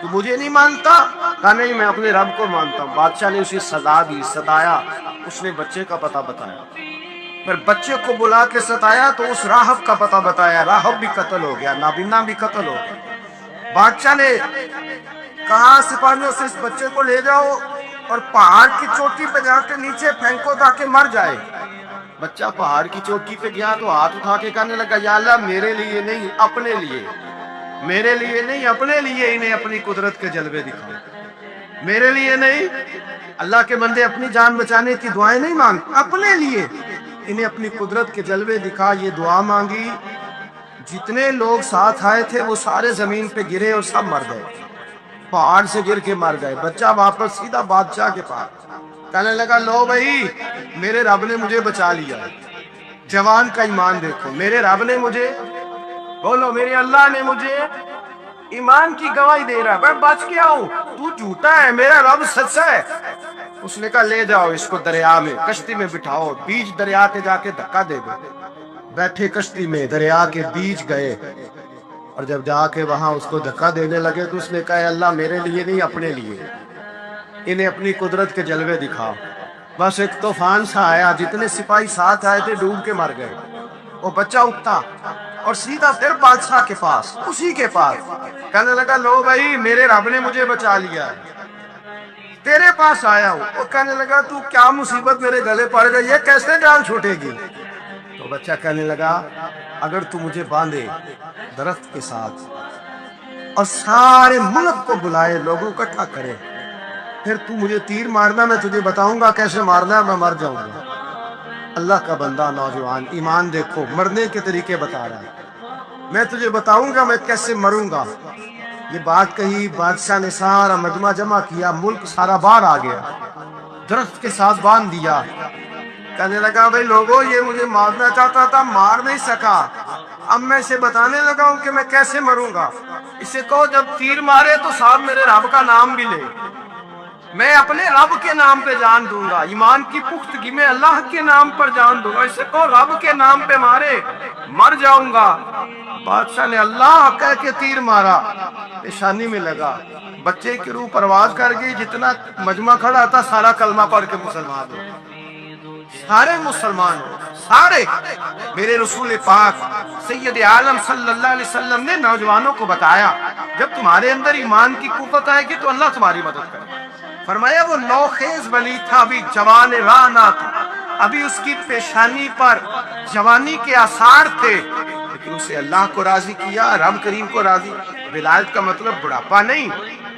تو مجھے نہیں مانتا؟ کہا نہیں میں اپنے رب کو مانتا ہوں. بادشاہ نے اسے سزا دی, ستایا. اس نے بچے کا پتہ بتایا, پھر بچے کو بلا کے ستایا تو اس راہب کا پتہ بتایا. راہب بھی قتل ہو گیا, نابینا بھی قتل ہو گیا. بادشاہ نے کہا سپاہیوں سے اس بچے کو لے جاؤ اور پہاڑ کی چوٹی پہ جا کے نیچے پھینکو تاکہ مر جائے. بچہ پہاڑ کی چوٹی پہ گیا تو ہاتھ اٹھا کے کہنے لگا یا اللہ میرے لیے نہیں اپنے لیے, میرے لیے نہیں اپنے لیے انہیں اپنی قدرت کے جلوے دکھاؤ, میرے لیے نہیں. اللہ کے بندے اپنی جان بچانے کی دعائیں نہیں مانگ, اپنے لیے انہیں اپنی قدرت کے جلوے دکھا. یہ دعا مانگی, جتنے لوگ ساتھ آئے تھے وہ سارے زمین پہ گرے اور سب مر گئے, پہاڑ سے گر کے مر گئے. بچہ واپس سیدھا بادشاہ کے پاس, کہنے لگا لو بھائی میرے رب نے مجھے بچا لیا. جوان کا ایمان دیکھو, میرے رب نے مجھے, بولو میرے اللہ نے مجھے ایمان کی گواہی دے رہا ہے, میں بچ گیا ہوں, تو جھوٹا ہے, میرا رب سچا ہے. اس نے کہا لے جاؤ اس کو دریا میں, کشتی میں بٹھاؤ, بیچ دریا کے جا کے دھکا دے دو. بیٹھے کشتی میں, دریا کے بیچ گئے, اور جب جا کے وہاں اس کو دھکا دینے لگے تو اس نے کہا اللہ میرے لیے نہیں اپنے لیے انہیں اپنی قدرت کے جلوے دکھا. بس ایک طوفان سا آیا, جتنے سپاہی ساتھ آئے تھے ڈوب کے مر گئے. وہ بچہ اٹھا اور سیدھا پھر بادشاہ کے پاس, اسی کے پاس, کہنے لگا لو بھائی میرے رب نے مجھے بچا لیا ہے, تیرے پاس آیا ہوں. وہ کہنے لگا تو کیا مصیبت میرے گلے پڑ گئی, یہ کیسے جان چھوٹے گی؟ تو بچہ کہنے لگا اگر تو مجھے باندھے درخت کے ساتھ اور سارے ملک کو بلائے, لوگوں کو اکٹھا کرے, پھر تو مجھے تیر مارنا, میں تجھے بتاؤں گا کیسے مارنا ہے, میں مر جاؤں گا. اللہ کا بندہ نوجوان, ایمان دیکھو, مرنے کے طریقے بتا رہا ہے, میں تجھے بتاؤں گا میں کیسے مروں گا. یہ بات کہی, بادشاہ نے سارا مجمع جمع کیا, ملک سارا باہر آ گیا, درخت کے ساتھ باندھ دیا. کہنے لگا بھائی لوگوں یہ مجھے مارنا چاہتا تھا, مار نہیں سکا, اب میں اسے بتانے لگا ہوں کہ میں کیسے مروں گا. اسے کہو جب تیر مارے تو صاحب میرے رب کا نام بھی لے, میں اپنے رب کے نام پہ جان دوں گا, ایمان کی پختگی میں اللہ کے نام پر جان دوں گا. اسے کہو رب کے نام پہ مارے, مر جاؤں گا. بادشاہ نے اللہ کہہ کے تیر مارا, پیشانی میں لگا, بچے کی روح پرواز کر گئی. جتنا مجمع کھڑا تھا سارا کلمہ پڑھ کے مسلمان ہو, سارے مسلمان ہو, سارے. میرے رسول پاک سید عالم صلی اللہ علیہ وسلم نے نوجوانوں کو بتایا جب تمہارے اندر ایمان کی قوت آئے گی تو اللہ تمہاری مدد کرے. فرمایا وہ نوخیز ولی تھا, ابھی جوان راہ نہ تھا, ابھی اس کی پیشانی پر جوانی کے آثار تھے, لیکن اسے اللہ کو راضی کیا, رب کریم کو راضی. ولایت کا مطلب بڑھاپا نہیں,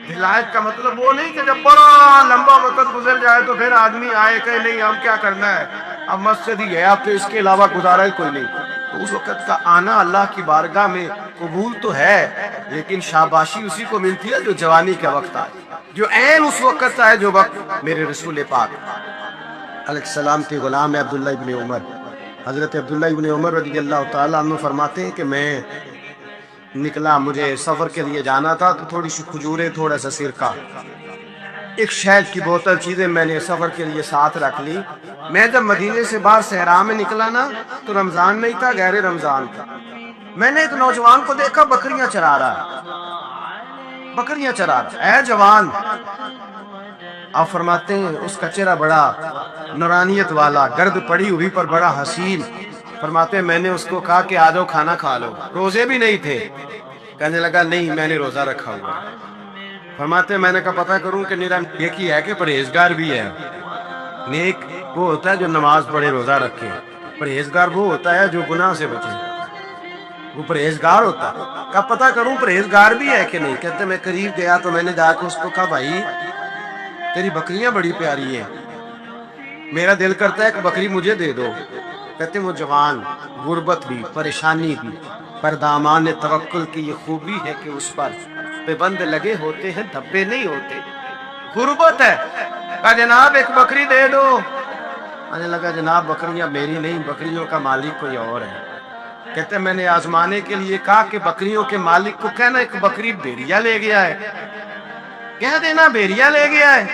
ولایت کا مطلب وہ نہیں کہ جب بڑا لمبا وقت گزر جائے تو پھر آدمی آئے کہ نہیں ہم کیا کرنا ہے, اب مسجد ہی ہے, اب تو اس کے علاوہ گزارا ہی کوئی نہیں. تو اس وقت کا آنا اللہ کی بارگاہ میں قبول تو ہے, لیکن شاباشی اسی کو ملتی ہے جو جوانی کے وقت آئے, جو عین اس وقت آئے جو وقت میرے رسول پاک علیہ السلام کے غلام ہے عبداللہ ابن عمر. حضرت عبداللہ ابن عمر رضی اللہ تعالیٰ عنہ فرماتے ہیں کہ میں نکلا, مجھے سفر کے لیے جانا تھا, تو تھوڑی سی کھجوریں, تھوڑا سا سرکہ, ایک شہد کی بوتل, چیزیں میں نے سفر کے لیے ساتھ رکھ لی. میں جب مدینے سے باہر صحرا میں نکلا نا تو رمضان نہیں تھا, غیر رمضان تھا. میں نے ایک نوجوان کو دیکھا بکریاں چرا رہا ہے, بکریاں چرا رہا ہے. اے جوان, آپ فرماتے ہیں اس کا چہرہ بڑا نورانیت والا، گرد پڑی ہوئی پر بڑا حسین. فرماتے ہیں میں نے اس کو کہا کہ آ جاؤ کھانا کھا لو. روزے بھی نہیں تھے. کہنے لگا نہیں میں نے روزہ رکھا ہوا. فرماتے ہیں میں نے کہا پتہ کروں کہ میرا نیکی ہے کہ پرہیزگار بھی ہے. نیک وہ ہوتا ہے جو نماز پڑھے روزہ رکھے، پرہیزگار وہ ہوتا ہے جو گناہ سے بچے، وہ پرہیزگار ہوتا ہے. کہا پتہ کروں پرہیزگار بھی ہے کہ نہیں. کہتے میں قریب گیا تو میں نے جا کے اس کو کہا بھائی تیری بکریاں بڑی پیاری ہیں، میرا دل کرتا ہے کہ بکری مجھے دے دو. کہتے وہ جوان، غربت بھی پریشانی بھی، پر دامان توکل کی یہ خوبی ہے کہ اس پر پابند لگے ہوتے ہیں دھبے نہیں ہوتے. غربت ہے. کہا جناب ایک بکری دے دو. آنے لگا جناب بکریاں میری نہیں، بکریوں کا مالک کوئی اور ہے. کہتے میں نے آزمانے کے لیے کہا کہ بکریوں کے مالک کو کہنا ایک بکری بھیڑیا لے گیا ہے، کہہ دینا بھیڑیا لے گیا ہے.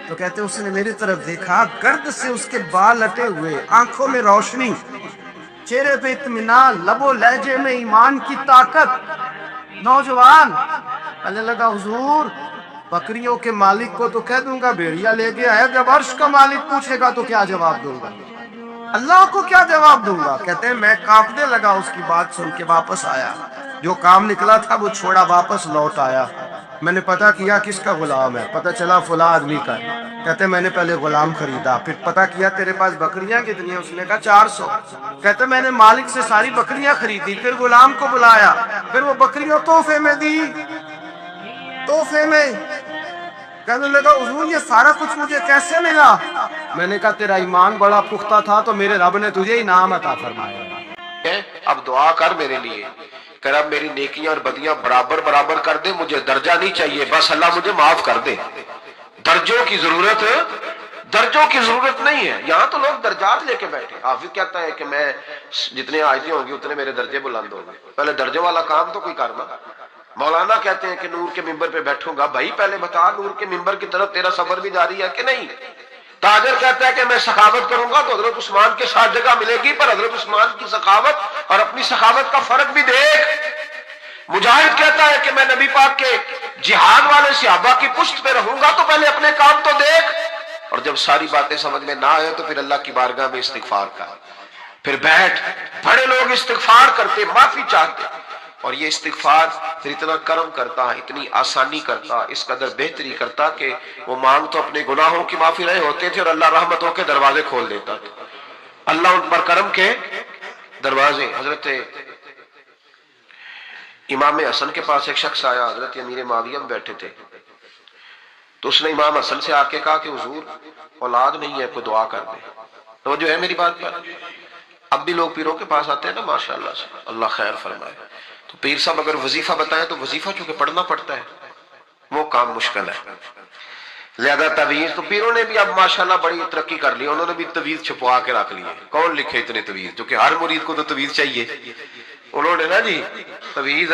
تو کہتے اس نے میری طرف دیکھا، گرد سے اس کے بال لٹے ہوئے، آنکھوں میں روشنی، چہرے پہ اطمینان، لب و لہجے میں ایمان کی طاقت. نوجوان کہنے لگا حضور بکریوں کے مالک کو تو کہہ دوں گا بھیڑیا لے گیا ہے، جب عرش کا مالک پوچھے گا تو کیا جواب دوں گا، اللہ کو کیا جواب دوں گا. کہتے ہیں میں کانپنے لگا اس کی بات سن کے. واپس آیا، جو کام نکلا تھا وہ چھوڑا، واپس لوٹ آیا. میں نے پتہ کیا کس کا غلام ہے، پتہ چلا فلاں آدمی کا ہے. کہتے میں نے پہلے غلام خریدا، پھر پتہ کیا تیرے پاس بکریاں کتنی ہیں. اس نے کہا 400. کہتے میں نے مالک سے ساری بکریاں خریدی، پھر غلام کو بلایا، پھر وہ بکریاں تحفے میں دی، تحفے میں. کہنے لگا حضور یہ سارا کچھ مجھے کیسے ملا. میں نے کہا تیرا ایمان بڑا پختہ تھا تو میرے رب نے تجھے انعام عطا فرمایا. اب دعا کر میرے لیے کہ رب میری نیکیاں اور بدیاں برابر برابر کر دے، مجھے درجہ نہیں چاہیے، بس اللہ مجھے معاف کر دے. درجوں کی ضرورت نہیں ہے. یہاں تو لوگ درجات لے کے بیٹھے. حافظ کہتا ہے کہ میں جتنے آیتیں ہوں گی اتنے میرے درجے بلند ہوں گے. پہلے درجے والا کام تو کوئی کرنا. مولانا کہتے ہیں کہ نور کے ممبر پہ بیٹھوں گا. بھائی پہلے بتا نور کے ممبر کی طرف تیرا سفر بھی جاری ہے کہ نہیں. تاجر کہتا ہے کہ میں سخاوت کروں گا تو حضرت عثمان کے ساتھ جگہ ملے گی، پر حضرت عثمان کی سخاوت اور اپنی سخاوت کا فرق بھی دیکھ. مجاہد کہتا ہے کہ میں نبی پاک کے جہاد والے صحابہ کی پشت پہ رہوں گا تو پہلے اپنے کام تو دیکھ. اور جب ساری باتیں سمجھ میں نہ آئے تو پھر اللہ کی بارگاہ میں استغفار کر، پھر بیٹھ. بڑے لوگ استغفار کرتے، معافی چاہتے، اور یہ استغفار پھر اتنا کرم کرتا، اتنی آسانی کرتا، اس قدر بہتری کرتا کہ وہ مانگ تو اپنے گناہوں کی معافی رہے ہوتے تھے اور اللہ رحمتوں کے دروازے کھول دیتا تھا. اللہ ان پر کرم کے دروازے. حضرت امام حسن کے پاس ایک شخص آیا، حضرت امیر معاویہ میں بیٹھے تھے، تو اس نے امام حسن سے آ کے کہا کہ حضور اولاد نہیں ہے، کوئی دعا کر دے. توجہ ہے میری بات پر. اب بھی لوگ پیروں کے پاس آتے ہیں نا، ماشاءاللہ سے اللہ خیر فرمائے. تو پیر صاحب اگر وظیفہ بتائیں تو وظیفہ چونکہ پڑھنا پڑتا ہے وہ کام مشکل ہے. لہذا تعویذ تو پیروں نے بھی اب ماشاءاللہ بڑی ترقی کر لی، انہوں نے بھی تعویذ چھپوا کے رکھ لی ہے. کون لکھے اتنے تعویذ، کیونکہ ہر مرید کو تو تعویذ چاہیے. انہوں نے نا جی تعویذ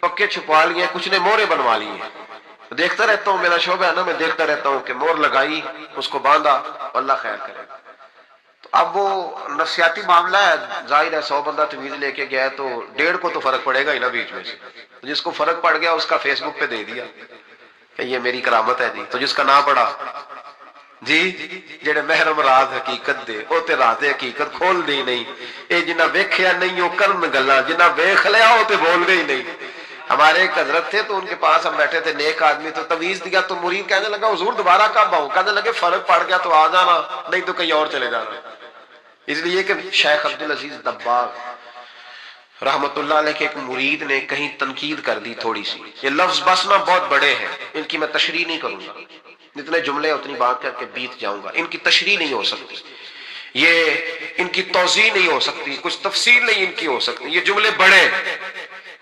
پکے چھپوا لیے، کچھ نے مورے بنوا لی ہیں. دیکھتا رہتا ہوں، میرا شعبہ ہے نا، میں دیکھتا رہتا ہوں کہ مور لگائی، اس کو باندھا، اللہ خیر کرے. تو اب وہ نفسیاتی معاملہ ہے، ظاہر ہے 100 بندہ تعویذ لے کے گیا تو 1.5 کو تو فرق پڑے گا ہی نا بیچ میں سے. جس کو فرق پڑ گیا اس کا فیس بک پہ دے دیا کہ یہ میری کرامت ہے جی. تو جس کا نہ پڑا جی جڑے محرم راز حقیقت دے او تے راز حقیقت کھول دی نہیں. اے جنہ ویکھیا نہیں او کرن گلاں، جنہ ویکھ لیا او تے بول دے ہی نہیں. ہمارے ایک حضرت تھے تو ان کے پاس ہم بیٹھے تھے، نیک آدمی، تو تعویذ دیا تو مرید کہنے لگا حضور دوبارہ کب آؤں. کہنے لگے فرق پڑ گیا تو آ جانا، نہیں تو کہیں اور چلے جانا. اس لیے کہ شیخ عبدالعزیز دباغ رحمت اللہ علیہ کے ایک مرید نے کہیں تنقید کر دی تھوڑی سی. یہ لفظ بس نا بہت بڑے ہیں، ان کی میں تشریح نہیں کروں گا، جتنے جملے اتنی بات کر کے بیت جاؤں گا. ان کی تشریح نہیں ہو سکتی، یہ ان کی توضیح نہیں ہو سکتی، کچھ تفصیل نہیں ان کی ہو سکتی. یہ جملے بڑے،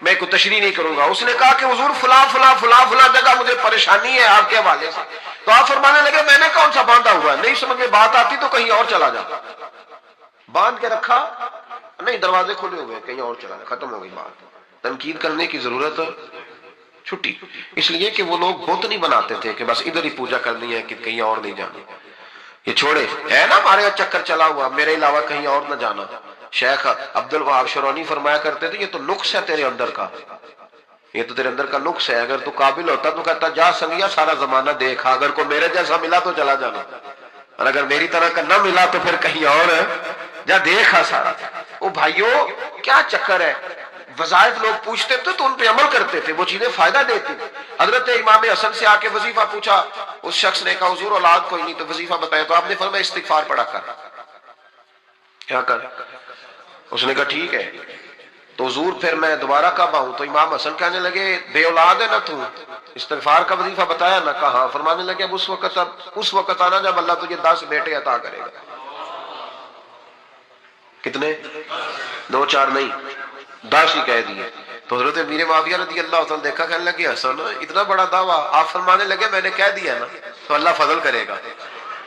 میں کوئی تشریح نہیں کروں گا. اس نے کہا کہ حضور فلاں فلاں فلاں فلاں جگہ مجھے پریشانی ہے آپ کے حوالے سے. تو آپ فرمانے لگے میں نے کون سا باندھا ہوا ہے، نہیں سمجھ میں بات آتی تو کہیں اور چلا جاتا. باندھ کے رکھا نہیں، دروازے کھلے ہوئے کہیں اور چلا جاتا، ختم ہو گئی بات. تنقید کرنے کی ضرورت چھٹی. اس لیے کہ وہ لوگ بت نہیں بناتے تھے کہ بس ادھر ہی پوجا کرنی ہے کہ کہیں اور نہیں جانا. یہ چھوڑے ہے نا ہمارے چکر چلا ہوا، میرے علاوہ کہیں اور نہ جانا. شیخ عبد الوہاب شرونی فرمایا کرتے تھے یہ تو نقص ہے تیرے اندر کا، یہ تو تیرے اندر کا نقص ہے، اگر تو قابل ہوتا تو کہتا جا سنگیا سارا زمانہ دیکھا، اگر کوئی میرے جیسا ملا تو چلا جانا، اور اگر میری طرح کا نہ ملا تو پھر کہیں اور جا دیکھا سارا۔ وہ بھائیوں کیا چکر ہے، وظائف لوگ پوچھتے تھے تو ان پہ عمل کرتے تھے، وہ چیزیں فائدہ دیتی۔ حضرت امام حسن سے آ کے وظیفہ پوچھا، اس شخص نے کہا حضور اولاد کوئی نہیں تو وظیفہ بتایا، تو آپ نے فرمایا استغفار پڑھا کر۔ کیا کر؟ اس نے کہا ٹھیک ہے، تو حضور پھر میں دوبارہ کب آؤں؟ تو امام حسن کہنے لگے بے اولاد ہے نا تو، استغفار کا وظیفہ بتایا نہ؟ کہا۔ فرمانے لگے اب اس وقت آنا جب اللہ تجھے 10 بیٹے عطا کرے گا۔ کتنے؟ 2 4 نہیں، 10 ہی کہہ دیے۔ تو حضرت امیر معاویہ رضی اللہ تعالیٰ دیکھا، کہنے لگے حسن اتنا بڑا دعویٰ؟ آپ فرمانے لگے میں نے کہہ دیا نا تو اللہ فضل کرے گا۔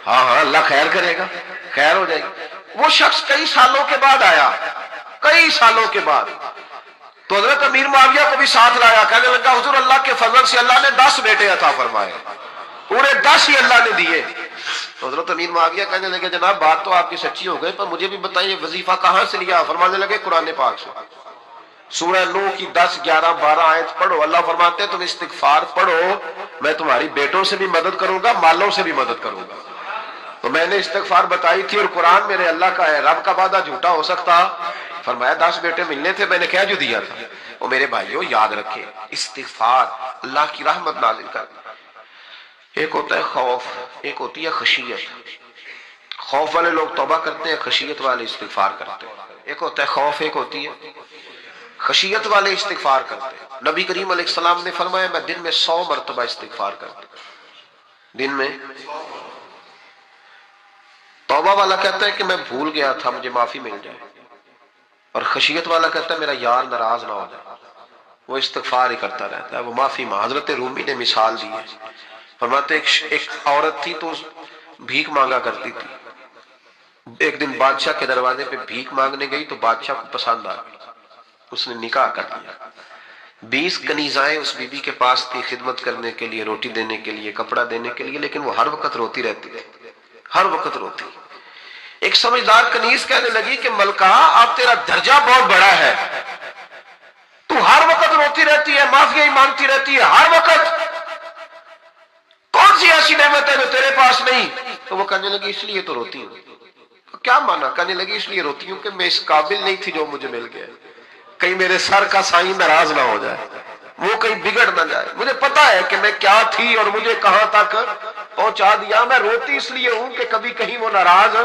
ہاں ہاں اللہ خیر کرے گا، خیر ہو جائے گی۔ وہ شخص کئی سالوں کے بعد آیا، کئی سالوں کے بعد، تو حضرت امیر معاویہ کو بھی ساتھ لایا، کہنے لگا حضور اللہ کے فضل سے اللہ نے 10 بیٹے عطا فرمائے، پورے 10 ہی اللہ نے دیے۔ تو حضرت امیر معاویہ کہنے لگے جناب بات تو آپ کی سچی ہو گئی، پر مجھے بھی بتائیے وظیفہ کہاں سے لیا؟ فرمانے لگے قرآن پاک سے، سورہ نوح کی 10 11 12 آیت پڑھو۔ اللہ فرماتے ہیں تم استغفار پڑھو، میں تمہاری بیٹوں سے بھی مدد کروں گا، مالوں سے بھی مدد کروں گا۔ تو میں نے استغفار بتائی تھی اور قرآن میرے اللہ کا ہے، رب کا وعدہ جھوٹا ہو سکتا؟ فرمایا 10 بیٹے ملنے تھے، میں نے کہہ جو دیا تھا۔ وہ میرے بھائیوں یاد رکھے، استغفار اللہ کی رحمت نازل کر۔ ایک ہوتا ہے خوف، ایک ہوتی ہے خشیت۔ خوف والے لوگ توبہ کرتے ہیں، خشیت والے استغفار کرتے ہیں۔ ایک ہوتا ہے خوف، ایک ہوتی ہے خشیت والے استغفار کرتے ہیں۔ نبی کریم علیہ السلام نے فرمایا میں دن میں 100 مرتبہ استغفار کرتا ہوں، دن میں۔ توبہ والا کہتا ہے کہ میں بھول گیا تھا، مجھے معافی مل جائے، اور خشیت والا کہتا ہے میرا یار ناراض نہ ہو جائے، وہ استغفار ہی کرتا رہتا ہے، وہ معافی مانگ۔ حضرت رومی نے مثال دی ہے، فرماتے ایک عورت تھی تو بھیک مانگا کرتی تھی، ایک دن بادشاہ کے دروازے پہ بھیک مانگنے گئی تو بادشاہ کو پسند آ گئی، اس نے نکاح کر لیا۔ 20 کنیزائیں اس بی بی کے پاس تھی خدمت کرنے کے لیے، روٹی دینے کے لیے، کپڑا دینے کے لیے، لیکن وہ ہر وقت روتی رہتی تھی، ہر وقت روتی۔ ایک سمجھدار کنیز کہنے لگی کہ ملکہ اب تیرا درجہ بہت بڑا ہے، تو ہر وقت روتی رہتی ہے، معافی ہی مانگتی رہتی ہے ہر وقت، کون سی ایسی نعمت ہے جو تیرے پاس نہیں؟ تو وہ کہنے لگی اس لیے تو روتی ہوں۔ تو کیا مانا؟ کہنے لگی اس لیے روتی ہوں کہ میں اس قابل نہیں تھی جو مجھے مل گیا، کہیں میرے سر کا سائیں ناراض نہ ہو جائے، وہ کہیں بگڑ نہ جائے، مجھے پتا ہے کہ میں کیا تھی اور مجھے کہاں تک پہنچا دیا، میں روتی اس لیے ہوں کہ کبھی کہیں وہ ناراض۔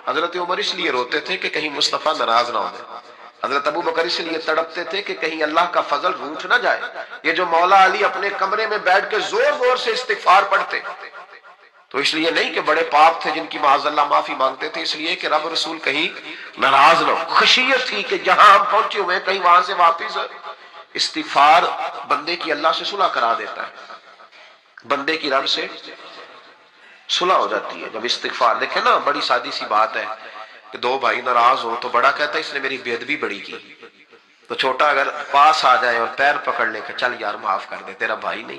حضرت عمر اس لیے روتے تھے کہ کہیں مصطفیٰ ناراض نہ ہو جائے، حضرت ابو بکر اس لیے تڑپتے تھے کہ کہیں اللہ کا فضل روٹھ نہ جائے۔ یہ جو مولا علی اپنے کمرے میں بیٹھ کے زور زور سے استغفار پڑھتے تو اس لیے نہیں کہ بڑے پاپ تھے جن کی معاذ اللہ معافی مانگتے تھے، اس لیے کہ رب رسول کہیں ناراض نہ ہو۔ خشیت تھی کہ جہاں ہم پہنچے ہوئے کہیں وہاں سے واپس۔ استغفار بندے کی اللہ سے صلح کرا دیتا ہے، بندے کی رب سے صلح ہو جاتی ہے جب استغفار۔ دیکھیں نا بڑی سادی سی بات ہے کہ 2 بھائی ناراض ہو تو بڑا کہتا ہے اس نے میری بے ادبی بڑی کی، تو چھوٹا اگر پاس آ جائے اور پیر پکڑ لے کہ چل یار معاف کر دے، تیرا بھائی نہیں۔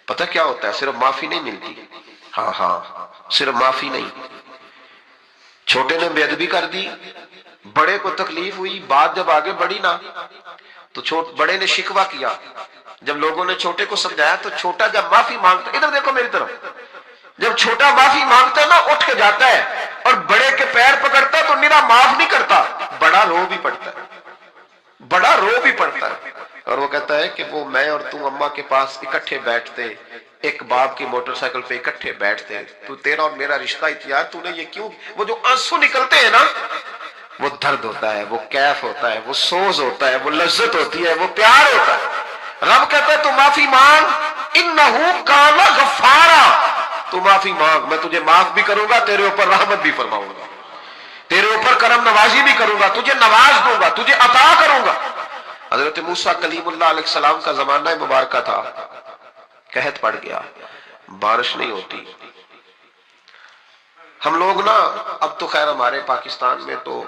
پتہ کیا ہوتا ہے؟ صرف معافی نہیں ملتی، ہاں صرف معافی نہیں، چھوٹے نے بے ادبی کر دی، بڑے کو تکلیف ہوئی، بات جب آگے بڑھی نا تو بڑے نے شکوہ کیا، جب لوگوں نے چھوٹے کو سمجھایا تو چھوٹا جب معافی مانگتا، ادھر دیکھو میری طرف، جب چھوٹا معافی مانگتا ہے نا اٹھ کے جاتا ہے اور بڑے کے پیر پکڑتا ہے تو میرا معاف نہیں کرتا، بڑا رو بھی پڑتا ہے، بڑا رو بھی پڑتا ہے، اور وہ کہتا ہے کہ وہ میں اور تم اماں کے پاس اکٹھے بیٹھتے، ایک باپ کی موٹر سائیکل پہ اکٹھے بیٹھتے، تو تیرا اور میرا رشتہ اتیار تو نے یہ کیوں؟ وہ جو آنسو نکلتے ہیں نا وہ درد ہوتا ہے، وہ کیف ہوتا ہے، وہ سوز ہوتا ہے، وہ لذت ہوتی ہے، وہ پیار ہوتا ہے۔ رب کہتا ہے تو معافی مانگ، انہو کان غفارا، تو معافی مانگ، میں تجھے معاف بھی کروں گا، تیرے اوپر رحمت بھی فرماؤں گا، تیرے اوپر کرم نوازی بھی کروں گا، تجھے نواز دوں گا، تجھے عطا کروں گا۔ حضرت موسیٰ کلیم اللہ علیہ السلام کا زمانہ مبارکہ تھا، قحط پڑ گیا، بارش نہیں ہوتی۔ ہم لوگ نا اب تو خیر ہمارے پاکستان میں تو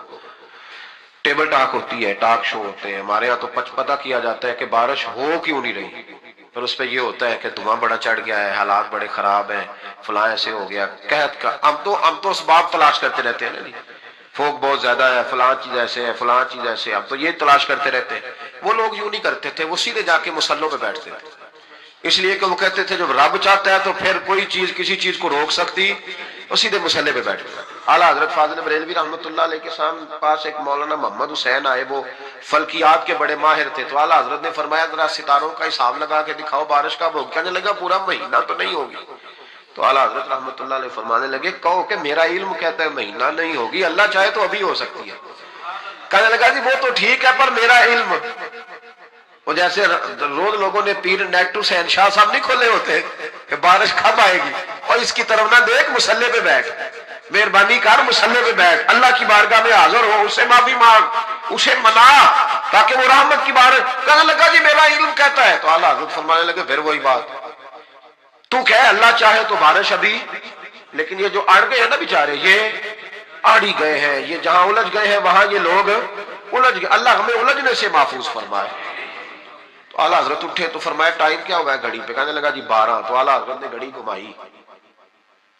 ٹیبل ٹاک ہوتی ہے، ٹاک شو ہوتے ہیں، ہمارے ہاں تو پتہ کیا جاتا ہے کہ بارش ہو کیوں نہیں رہی، پھر اس پہ یہ ہوتا ہے کہ دھواں بڑا چڑھ گیا ہے، حالات بڑے خراب ہیں، فلاں ایسے ہو گیا، قحط کا۔ ہم تو اسباب تلاش کرتے رہتے ہیں نا، فوق بہت زیادہ ہے، فلاں چیز ایسے ہے، فلاں چیز ایسے ہے، اب تو یہ تلاش کرتے رہتے ہیں۔ وہ لوگ یوں نہیں کرتے تھے، وہ سیدھے جا کے مصلوں پہ بیٹھتے تھے، اس لیے کہ وہ کہتے تھے جب رب چاہتا ہے تو پھر کوئی چیز کسی چیز کو روک سکتی، وہ سیدھے مصلے پہ بیٹھتے تھے۔ اعلیٰ حضرت فاضل بریلوی رحمۃ اللہ علیہ کے پاس ایک مولانا محمد حسین آئے، وہ فلکیات کے بڑے ماہر تھے، تو اعلیٰ حضرت نے فرمایا ذرا ستاروں کا حساب لگا کے دکھاؤ بارش کب ہوگی؟ کہنے لگا پورا مہینہ تو نہیں ہوگی۔ تو اعلیٰ حضرت رحمۃ اللہ علیہ فرمانے لگے کہو کہ میرا علم کہتا ہے مہینہ نہیں ہوگی، اللہ چاہے تو ابھی ہو سکتی ہے۔ کہنے لگا جی وہ تو ٹھیک ہے پر میرا علم، وہ جیسے روز لوگوں نے پیر نیٹ ٹو شہنشاہ صاحب نہیں کھولے ہوتے کہ بارش کب آئے گی، اور اس کی طرف نہ دیکھ، مصلے پہ بیٹھ، مہربانی کر مصلے پہ بیٹھ، اللہ کی بارگاہ میں حاضر ہو، اسے معافی مانگ، اسے منا تاکہ وہ رحمت کی بارش۔ کہنے لگا جی میرا علم کہتا ہے۔ تو اعلیٰ حضرت فرمانے لگے پھر وہی بات، تو کہے اللہ چاہے تو بارش ابھی، لیکن یہ جو اڑ گئے ہیں نا بیچارے، یہ اڑی گئے ہیں، یہ جہاں الجھ گئے ہیں وہاں یہ لوگ الجھ گئے، اللہ ہمیں الجھنے سے محفوظ فرمائے۔ تو اعلیٰ حضرت اٹھے تو فرمایا ٹائم کیا ہوا ہے گھڑی پہ؟ کہنے لگا جی 12۔ تو اعلیٰ حضرت نے گھڑی گھمائی،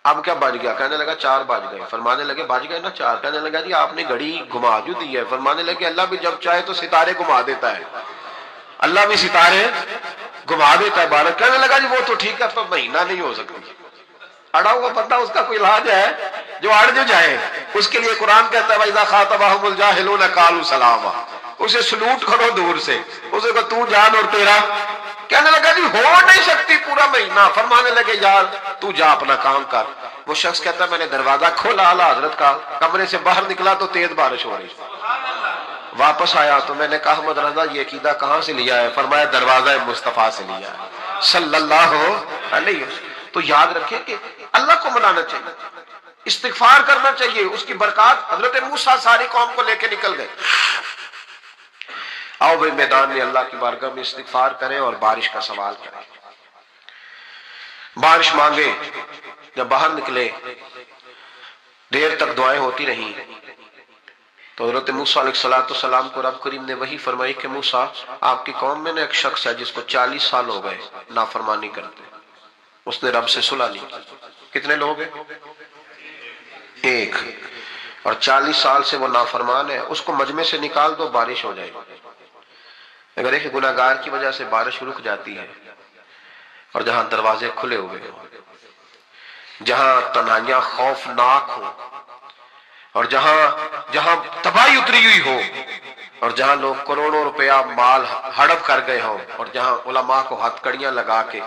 اب کیا بج گیا؟ کہنے لگا 4 بج گئے۔ فرمانے لگے بج گئے نا 4؟ کہنے لگا جی آپ نے گھڑی گھما جو دی ہے۔ فرمانے لگے اللہ بھی جب چاہے تو ستارے گھما دیتا ہے، اللہ بھی ستارے گھما دیتا ہے بارش۔ کہنے لگا جی وہ تو ٹھیک ہے پر مہینہ نہیں ہو سکتی۔ اڑا ہوا بندہ، اس کا کوئی علاج ہے جو اڑ جو جائے، اس کے لیے قرآن کہتا ہے وَإِذَا خَاطَبَهُمُ الْجَاهِلُونَ قَالُوا سَلَامًا، اسے سلوٹ کرو دور سے، اسے کہو تو جان اور تیرا۔ کہنے لگا جی ہو نہیں سکتی پورا مہینہ۔ فرمانے لگے یار تو جا اپنا کام کر۔ وہ شخص کہتا ہے میں نے دروازہ کھولا اعلیٰ حضرت کا، کمرے سے باہر نکلا تو تیز بارش ہو رہی، واپس آیا تو میں نے کہا احمد رضا یہ عقیدہ کہاں سے لیا ہے؟ فرمایا دروازہ مصطفیٰ سے لیا ہے صلی اللہ علیہ وسلم۔ تو یاد رکھیں کہ اللہ کو منانا چاہیے، استغفار کرنا چاہیے، اس کی برکات۔ حضرت موسیٰ ساری قوم کو لے کے نکل گئے، آؤ بھائی میدان میں اللہ کی بارگاہ میں استغفار کریں اور بارش کا سوال کریں، بارش مانگے۔ جب باہر نکلے دیر تک دعائیں ہوتی رہیں تو حضرت موسیٰ علیہ السلام کو رب کریم نے وحی فرمائی کہ موسیٰ آپ کی قوم میں نے ایک شخص ہے جس کو 40 سال ہو گئے نافرمانی کرتے، اس نے رب سے صلح نہیں کی۔ کتنے لوگ ہیں؟ ایک، اور 40 سال سے وہ نافرمان ہے، اس کو مجمع سے نکال دو بارش ہو جائے گی۔ اگر ایک گناہگار کی وجہ سے بارش رک جاتی ہے، اور جہاں دروازے کھلے ہوئے ہوں، جہاں تنہائیاں خوفناک ہوں، اور جہاں تباہی اتری ہوئی ہو، اور جہاں لوگ کروڑوں روپیہ مال ہڑپ کر گئے ہوں، اور جہاں علماء کو ہتھ کڑیاں لگا کے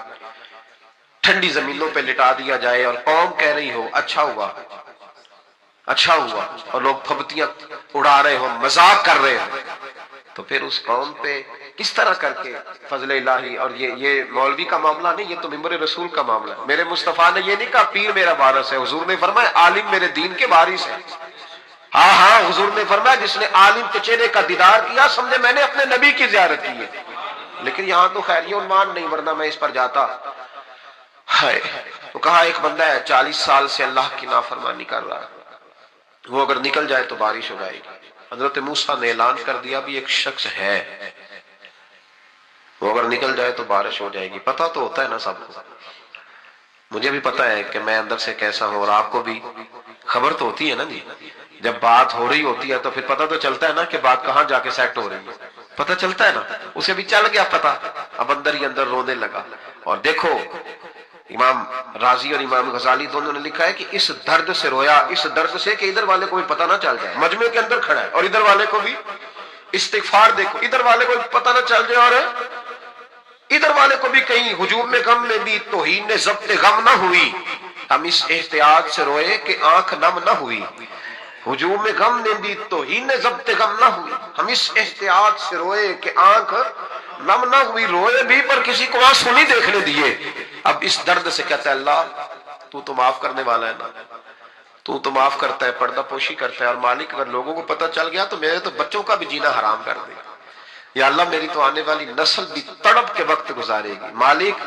ٹھنڈی زمینوں پہ لٹا دیا جائے اور قوم کہہ رہی ہو اچھا ہوا اچھا ہوا، اور لوگ پھبتیاں اڑا رہے ہوں، مذاق کر رہے ہوں، تو پھر اس قوم پہ کس طرح کر کے فضل الہی۔ اور یہ مولوی کا معاملہ نہیں، یہ تو ممبر رسول کا معاملہ ہے۔ میرے مصطفیٰ نے یہ نہیں کہا پیر میرا وارث ہے، حضور نے فرمایا عالم میرے دین کے وارث ہے۔ ہاں حضور نے فرمایا جس نے عالم کے چہرے کا دیدار کیا سمجھے میں نے اپنے نبی کی زیارت کی ہے۔ لیکن یہاں تو خیر یہ عنوان نہیں، ورنہ میں اس پر جاتا ہے۔ تو کہا ایک بندہ ہے 40 سال سے اللہ کی نافرمانی کر رہا ہے، وہ اگر نکل جائے تو بارش ہو جائے گی۔ حضرت موسیٰ نے اعلان کر دیا بھی ایک شخص ہے، وہ اگر نکل جائے تو بارش ہو جائے گی۔ پتہ تو ہوتا ہے نا سب کو، مجھے بھی پتہ ہے کہ میں اندر سے کیسا ہوں، اور آپ کو بھی خبر تو ہوتی ہے نا جی۔ جب بات ہو رہی ہوتی ہے تو پھر پتہ تو چلتا ہے نا کہ بات کہاں جا کے سیٹ ہو رہی ہے، پتہ چلتا ہے نا۔ اسے بھی چل گیا پتہ، اب اندر ہی اندر رونے لگا۔ اور دیکھو امام راضی اور امام غزالی دونوں نے لکھا ہے کہ اس درد سے رویا، اس درد سے کہ ادھر والے کو بھی پتہ نہ چل جائے، مجمع کے اندر کھڑا ہے اور ادھر والے کو بھی استغفار، دیکھو ادھر والے کو بھی پتہ نہ چل جائے اور ادھر والے کو بھی کہیں ہجوم میں غم میں بھی توہین نے ضبط غم نہ ہوئی۔ ہم اس احتیاط سے روئے کہ آنکھ نم نہ ہوئی، ہجوم میں غم نے بھی توہین نے ضبط غم نہ ہوئی۔ ہم اس احتیاط سے روئے کہ آنکھ نم نہ ہوئی، روئے بھی پر کسی کو آنسو نہیں دیکھنے دیے۔ اب اس درد سے کہتا ہے اللہ تو تو معاف کرنے والا ہے نا، تو تو معاف کرتا ہے، پردہ پوشی کرتا ہے، اور مالک اگر لوگوں کو پتہ چل گیا تو میرے تو بچوں کا بھی جینا حرام کر دے، یا اللہ میری تو آنے والی نسل بھی تڑپ کے وقت گزارے گی۔ مالک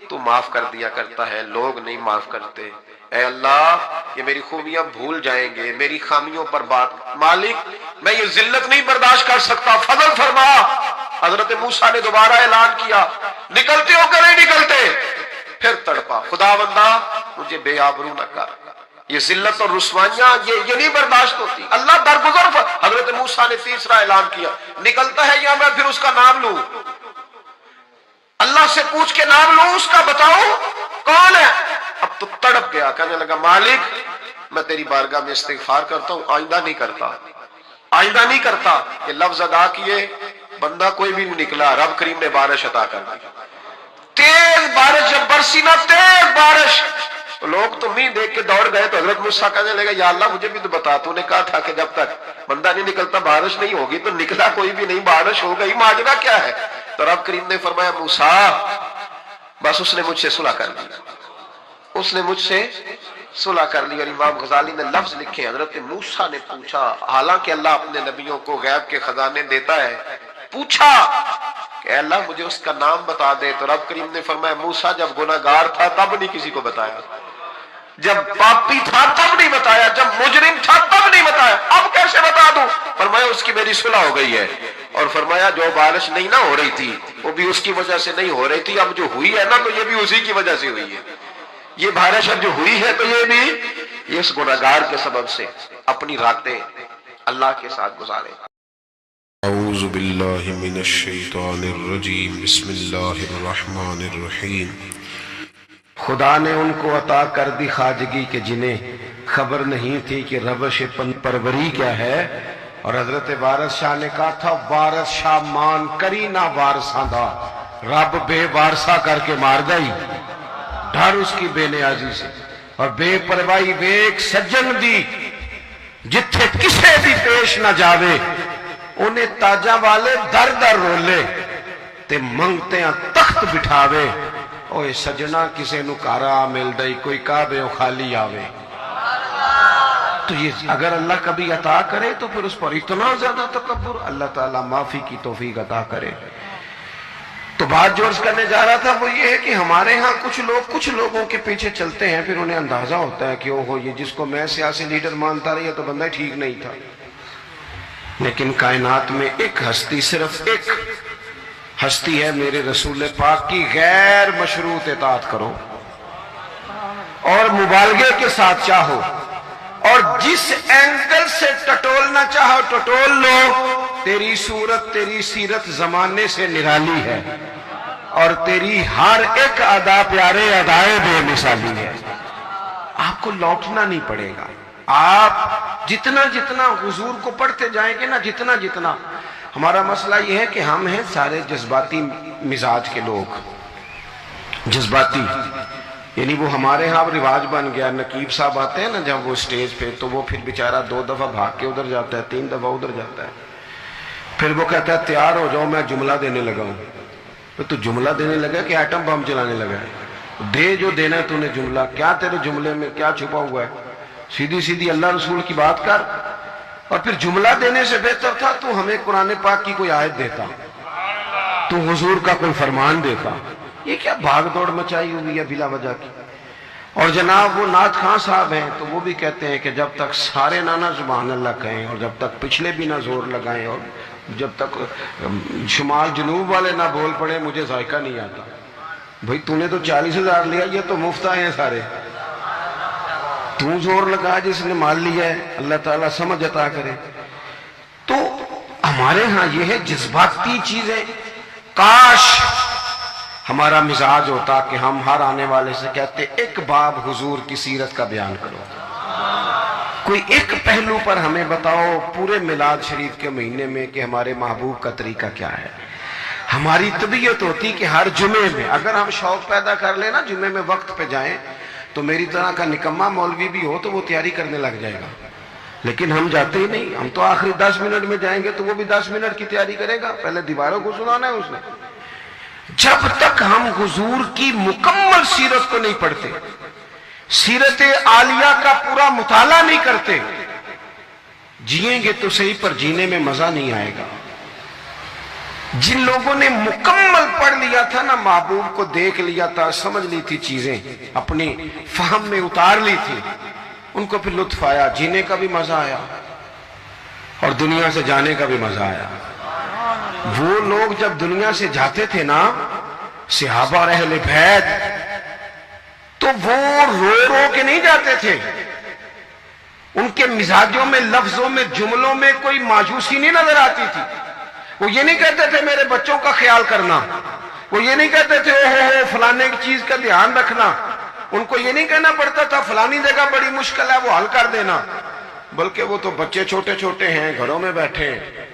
تو معاف کر دیا کرتا ہے، لوگ نہیں معاف کرتے، اے اللہ یہ میری خوبیاں بھول جائیں گے، میری خامیوں پر بات، مالک میں یہ ذلت نہیں برداشت کر سکتا، فضل فرما۔ حضرت موسیٰ نے دوبارہ اعلان کیا نکلتے ہو کہ نہیں نکلتے؟ پھر تڑپا خدا بندہ مجھے بے آبرو نہ کر، یہ ذلت اور رسوائیاں یہ نہیں برداشت ہوتی. اللہ درگزر. حضرت موسیٰ نے تیسرا اعلان کیا, نکلتا ہے یا میں پھر اس کا نام لوں؟ اللہ سے پوچھ کے نام لوں اس کا, بتاؤ کون ہے؟ اب تو تڑپ گیا, کہنے لگا مالک میں تیری بارگاہ میں استغفار کرتا ہوں, آئندہ نہیں کرتا, آئندہ نہیں کرتا. یہ لفظ ادا کیے, بندہ کوئی بھی نہیں نکلا. رب کریم نے بارش عطا کر دی, تیز بارش. جب برسی نا تیز بارش, تو لوگ تو نہیں دیکھ کے دوڑ گئے. تو حضرت موسیٰ کہنے لگا یا اللہ مجھے بھی تو بتا, تو نے کہا تھا کہ جب تک بندہ نہیں نکلتا بارش نہیں ہوگی. تو نکلا کوئی بھی نہیں, بارش ہو گئی, ماجرا کیا ہے؟ تو رب کریم نے فرمایا موسیٰ بس اس نے مجھ سے صلح کر لی, اس نے مجھ سے صلح کر لی. اور امام غزالی نے لفظ لکھے, حضرت موسیٰ نے پوچھا, حالانکہ اللہ اپنے نبیوں کو غیب کے خزانے دیتا ہے, پوچھا کہ اللہ مجھے اس کا نام بتا دے. تو رب کریم نے فرمایا موسیٰ جب گناہگار تھا تب نہیں کسی کو بتایا, جب پاپی تھا تب نہیں بتایا, جب مجرم تھا تب نہیں بتایا, اب کیسے بتا دوں؟ فرمایا اس کی میری صلح ہو گئی ہے. اور فرمایا جو بارش نہیں نہ ہو رہی تھی وہ بھی اس کی وجہ سے نہیں ہو رہی تھی, اب جو ہوئی ہے نا تو یہ بھی اسی کی وجہ سے ہوئی ہے. یہ بارش اب جو ہوئی ہے تو یہ بھی اس گناہگار کے سبب سے. اپنی راتیں اللہ کے ساتھ گزارے. اعوذ باللہ من الشیطان الرجیم, بسم اللہ الرحمن الرحیم. خدا نے ان کو عطا کر دی خواجگی کہ جنہیں خبر نہیں تھی کہ روش پروری کیا ہے. اور حضرت وارث شاہ نے کہا تھا وارث شاہ مان کری نہ وارثاں دا, رب بے وارثہ کر کے مار دئی, ڈر اس کی بے نیازی سے. اور بے پرواہی ویک سجن دی جتھے کسے بھی پیش نہ جاوے, انہیں تاجاں والے در در رولے تے منگتے ہیں تخت بٹھاوے. اوے سجنا کسے نو کارا مل دئی, کوئی کعبے خالی آوے. تو یہ اگر اللہ کبھی عطا کرے تو پھر اس پر اتنا زیادہ تکبر, اللہ تعالیٰ معافی کی توفیق عطا کرے. تو بات جو عرض کرنے جا رہا تھا وہ یہ ہے کہ ہمارے ہاں کچھ لوگوں کے پیچھے چلتے ہیں, پھر انہیں اندازہ ہوتا ہے کہ اوہو یہ جس کو میں سیاسی لیڈر مانتا رہی ہے تو بندہ ٹھیک نہیں تھا. لیکن کائنات میں ایک ہستی, صرف ایک ہستی ہے میرے رسول پاک کی, غیر مشروط اطاعت کرو اور مبالغے کے ساتھ چاہو, اور جس اینگل سے ٹٹولنا چاہو ٹٹول لو. تیری صورت تیری سیرت زمانے سے نرالی ہے, اور تیری ہر ایک ادا پیارے ادائے بے مثالی ہے. آپ کو لوٹنا نہیں پڑے گا. آپ جتنا جتنا حضور کو پڑھتے جائیں گے نا, جتنا جتنا. ہمارا مسئلہ یہ ہے کہ ہم ہیں سارے جذباتی مزاج کے لوگ, جذباتی. یعنی وہ ہمارے ہاں رواج بن گیا, نقیب صاحب آتے ہیں نا جب وہ سٹیج پہ, تو وہ پھر بیچارہ 2 دفعہ بھاگ کے ادھر جاتا ہے, 3 دفعہ ادھر جاتا ہے, پھر وہ کہتا ہے تیار ہو جاؤ میں جملہ دینے لگا ہوں. تو جملہ دینے لگا کہ ایٹم بم چلانے لگا ہے؟ دے جو دینا ہے تو نے جملہ, کیا تیرے جملے میں کیا چھپا ہوا ہے؟ سیدھی سیدھی اللہ رسول کی بات کر. اور پھر جملہ دینے سے بہتر تھا تو ہمیں قرآن پاک کی کوئی آیت دیتا, تو حضور کا کوئی فرمان دیتا. یہ کیا بھاگ دوڑ مچائی ہوئی ہے بلا وجہ کی. اور جناب وہ نعت خان صاحب ہیں تو وہ بھی کہتے ہیں کہ جب تک سارے نانا سبحان اللہ کہیں, اور جب تک پچھلے بھی نہ زور لگائیں, اور جب تک شمال جنوب والے نہ بول پڑے مجھے ذائقہ نہیں آتا. بھئی تو نے تو 40,000 لیا, یہ تو مفت آئے ہیں سارے, تو زور لگا جس نے مال لیا ہے, اللہ تعالیٰ سمجھ عطا کرے. تو ہمارے ہاں یہ ہے جذباتی چیزیں. کاش ہمارا مزاج ہوتا کہ ہم ہر آنے والے سے کہتے ایک باب حضور کی سیرت کا بیان کرو, کوئی ایک پہلو پر ہمیں بتاؤ پورے میلاد شریف کے مہینے میں کہ ہمارے محبوب کا طریقہ کیا ہے. ہماری طبیعت ہوتی کہ ہر جمعے میں اگر ہم شوق پیدا کر لیں نا, جمعے میں وقت پہ جائیں, تو میری طرح کا نکمہ مولوی بھی ہو تو وہ تیاری کرنے لگ جائے گا. لیکن ہم جاتے ہی نہیں, ہم تو آخری 10 منٹ میں جائیں گے تو وہ بھی 10 منٹ کی تیاری کرے گا, پہلے دیواروں کو سنانا ہے اس نے. جب تک ہم حضور کی مکمل سیرت کو نہیں پڑھتے, سیرت عالیہ کا پورا مطالعہ نہیں کرتے, جئیں گے تو صحیح پر جینے میں مزہ نہیں آئے گا. جن لوگوں نے مکمل پڑھ لیا تھا نا, محبوب کو دیکھ لیا تھا, سمجھ لی تھی چیزیں, اپنی فہم میں اتار لی تھی, ان کو پھر لطف آیا, جینے کا بھی مزہ آیا اور دنیا سے جانے کا بھی مزہ آیا. وہ لوگ جب دنیا سے جاتے تھے نا, صحابہ اور اہل بیت, تو وہ رو رو کے نہیں جاتے تھے, ان کے مزاجوں میں، لفظوں میں، جملوں میں کوئی مایوسی نہیں نظر آتی تھی. وہ یہ نہیں کہتے تھے میرے بچوں کا خیال کرنا، وہ یہ نہیں کہتے تھے اوہ فلانے کی چیز کا دھیان رکھنا، ان کو یہ نہیں کہنا پڑتا تھا فلانی جگہ بڑی مشکل ہے وہ حل کر دینا، بلکہ وہ تو بچے چھوٹے چھوٹے ہیں، گھروں میں بیٹھے ہیں،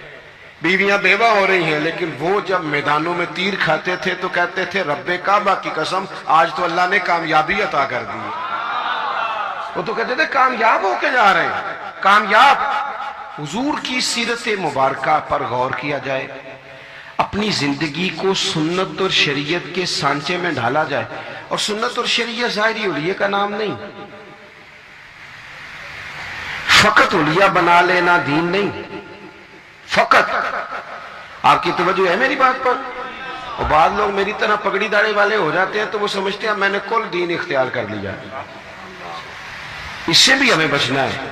بیویاں بیوہ ہو رہی ہیں، لیکن وہ جب میدانوں میں تیر کھاتے تھے تو کہتے تھے رب کعبہ کی قسم آج تو اللہ نے کامیابی عطا کر دی. وہ تو کہتے تھے کامیاب ہو کے جا رہے ہیں، کامیاب. حضور کی سیرت مبارکہ پر غور کیا جائے، اپنی زندگی کو سنت اور شریعت کے سانچے میں ڈھالا جائے. اور سنت اور شریعت ظاہری اولیاء کا نام نہیں، فقط اولیاء بنا لینا دین نہیں. فقط آپ کی توجہ ہے میری بات پر؟ اور بعض لوگ میری طرح پگڑی داڑھی والے ہو جاتے ہیں تو وہ سمجھتے ہیں میں نے کل دین اختیار کر لیا. اس سے بھی ہمیں بچنا ہے.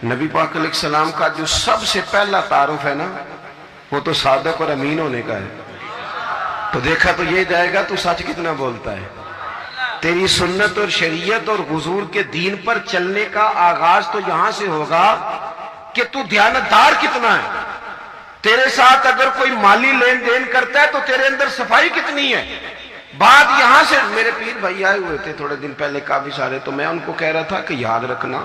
نبی پاک علیہ السلام کا جو سب سے پہلا تعارف ہے نا، وہ تو صادق اور امین ہونے کا ہے. تو دیکھا تو یہ جائے گا تو سچ کتنا بولتا ہے. تیری سنت اور شریعت اور حضور کے دین پر چلنے کا آغاز تو یہاں سے ہوگا کہ تو دیانتدار کتنا ہے. تیرے ساتھ اگر کوئی مالی لین دین کرتا ہے تو تیرے اندر صفائی کتنی ہے. بات یہاں سے. میرے پیر بھائی آئے ہوئے تھے تھوڑے دن پہلے کافی سارے، تو میں ان کو کہہ رہا تھا کہ یاد رکھنا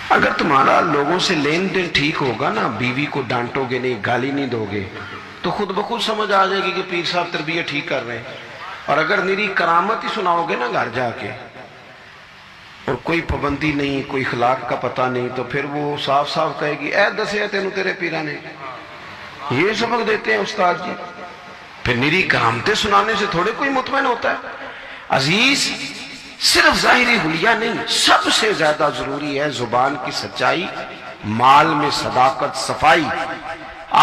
اگر تمہارا لوگوں سے لین دین ٹھیک ہوگا نا، بیوی کو ڈانٹو گے نہیں، گالی نہیں دو گے، تو خود بخود سمجھ آ جائے گی کہ پیر صاحب تربیت ٹھیک کر رہے ہیں. اور اگر میری کرامت ہی سناؤ گے نا گھر جا کے اور کوئی پابندی نہیں، کوئی اخلاق کا پتہ نہیں، تو پھر وہ صاف صاف کہے گی اے دسے تینوں تیرے پیرا نے. یہ سبق دیتے ہیں استاد جی. پھر میری کرامتیں سنانے سے تھوڑے کوئی مطمئن ہوتا ہے. عزیز، صرف ظاہری حلیہ نہیں، سب سے زیادہ ضروری ہے زبان کی سچائی، مال میں صداقت، صفائی.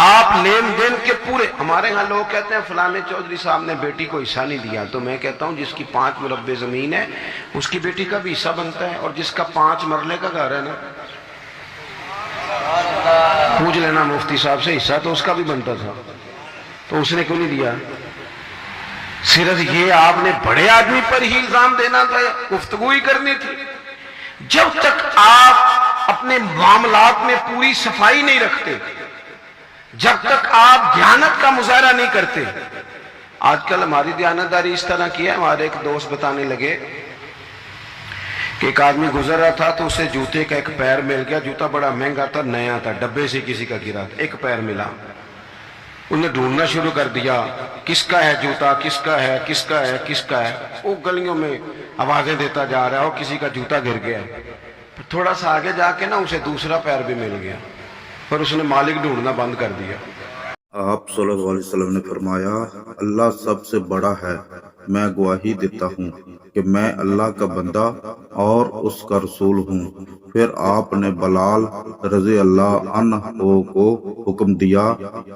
آپ لین دین کے پورے. ہمارے ہاں لوگ کہتے ہیں فلانے چودھری صاحب نے بیٹی کو حصہ نہیں دیا، تو میں کہتا ہوں جس کی 5 مربع زمین ہے اس کی بیٹی کا بھی حصہ بنتا ہے، اور جس کا 5 مرلے کا گھر ہے نا، پوچھ لینا مفتی صاحب سے، حصہ تو اس کا بھی بنتا تھا، تو اس نے کیوں نہیں دیا؟ صرف یہ آپ نے بڑے آدمی پر ہی الزام دینا تھا، گفتگو ہی کرنی تھی. جب تک آپ اپنے معاملات میں پوری صفائی نہیں رکھتے، جب تک آپ دیانت کا مظاہرہ نہیں کرتے. آج کل ہماری دیانتداری اس طرح کی ہے. ہمارے ایک دوست بتانے لگے کہ ایک آدمی گزر رہا تھا تو اسے جوتے کا ایک پیر مل گیا. جوتا بڑا مہنگا تھا، نیا تھا، ڈبے سے کسی کا گرا تھا، ایک پیر ملا. انہیں ڈھونڈنا شروع کر دیا، کس کا ہے جوتا، کس کا ہے، کس کا ہے، کس کا ہے. وہ گلیوں میں آوازیں دیتا جا رہا ہے اور کسی کا جوتا گر گیا. تھوڑا سا آگے جا کے نا اسے دوسرا پیر بھی مل گیا، پر اس نے مالک ڈھونڈنا بند کر دیا. آپ صلی اللہ علیہ وسلم نے فرمایا اللہ سب سے بڑا ہے. میں گواہی دیتا ہوں کہ میں اللہ کا بندہ اور اس کا رسول ہوں. پھر آپ نے بلال رضی اللہ عنہ کو حکم دیا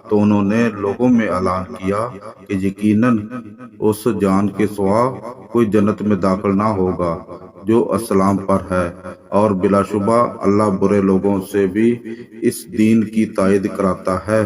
تو انہوں نے لوگوں میں اعلان کیا کہ یقیناً اس جان کے سوا کوئی جنت میں داخل نہ ہوگا جو اسلام پر ہے، اور بلا شبہ اللہ برے لوگوں سے بھی اس دین کی تائید کراتا ہے.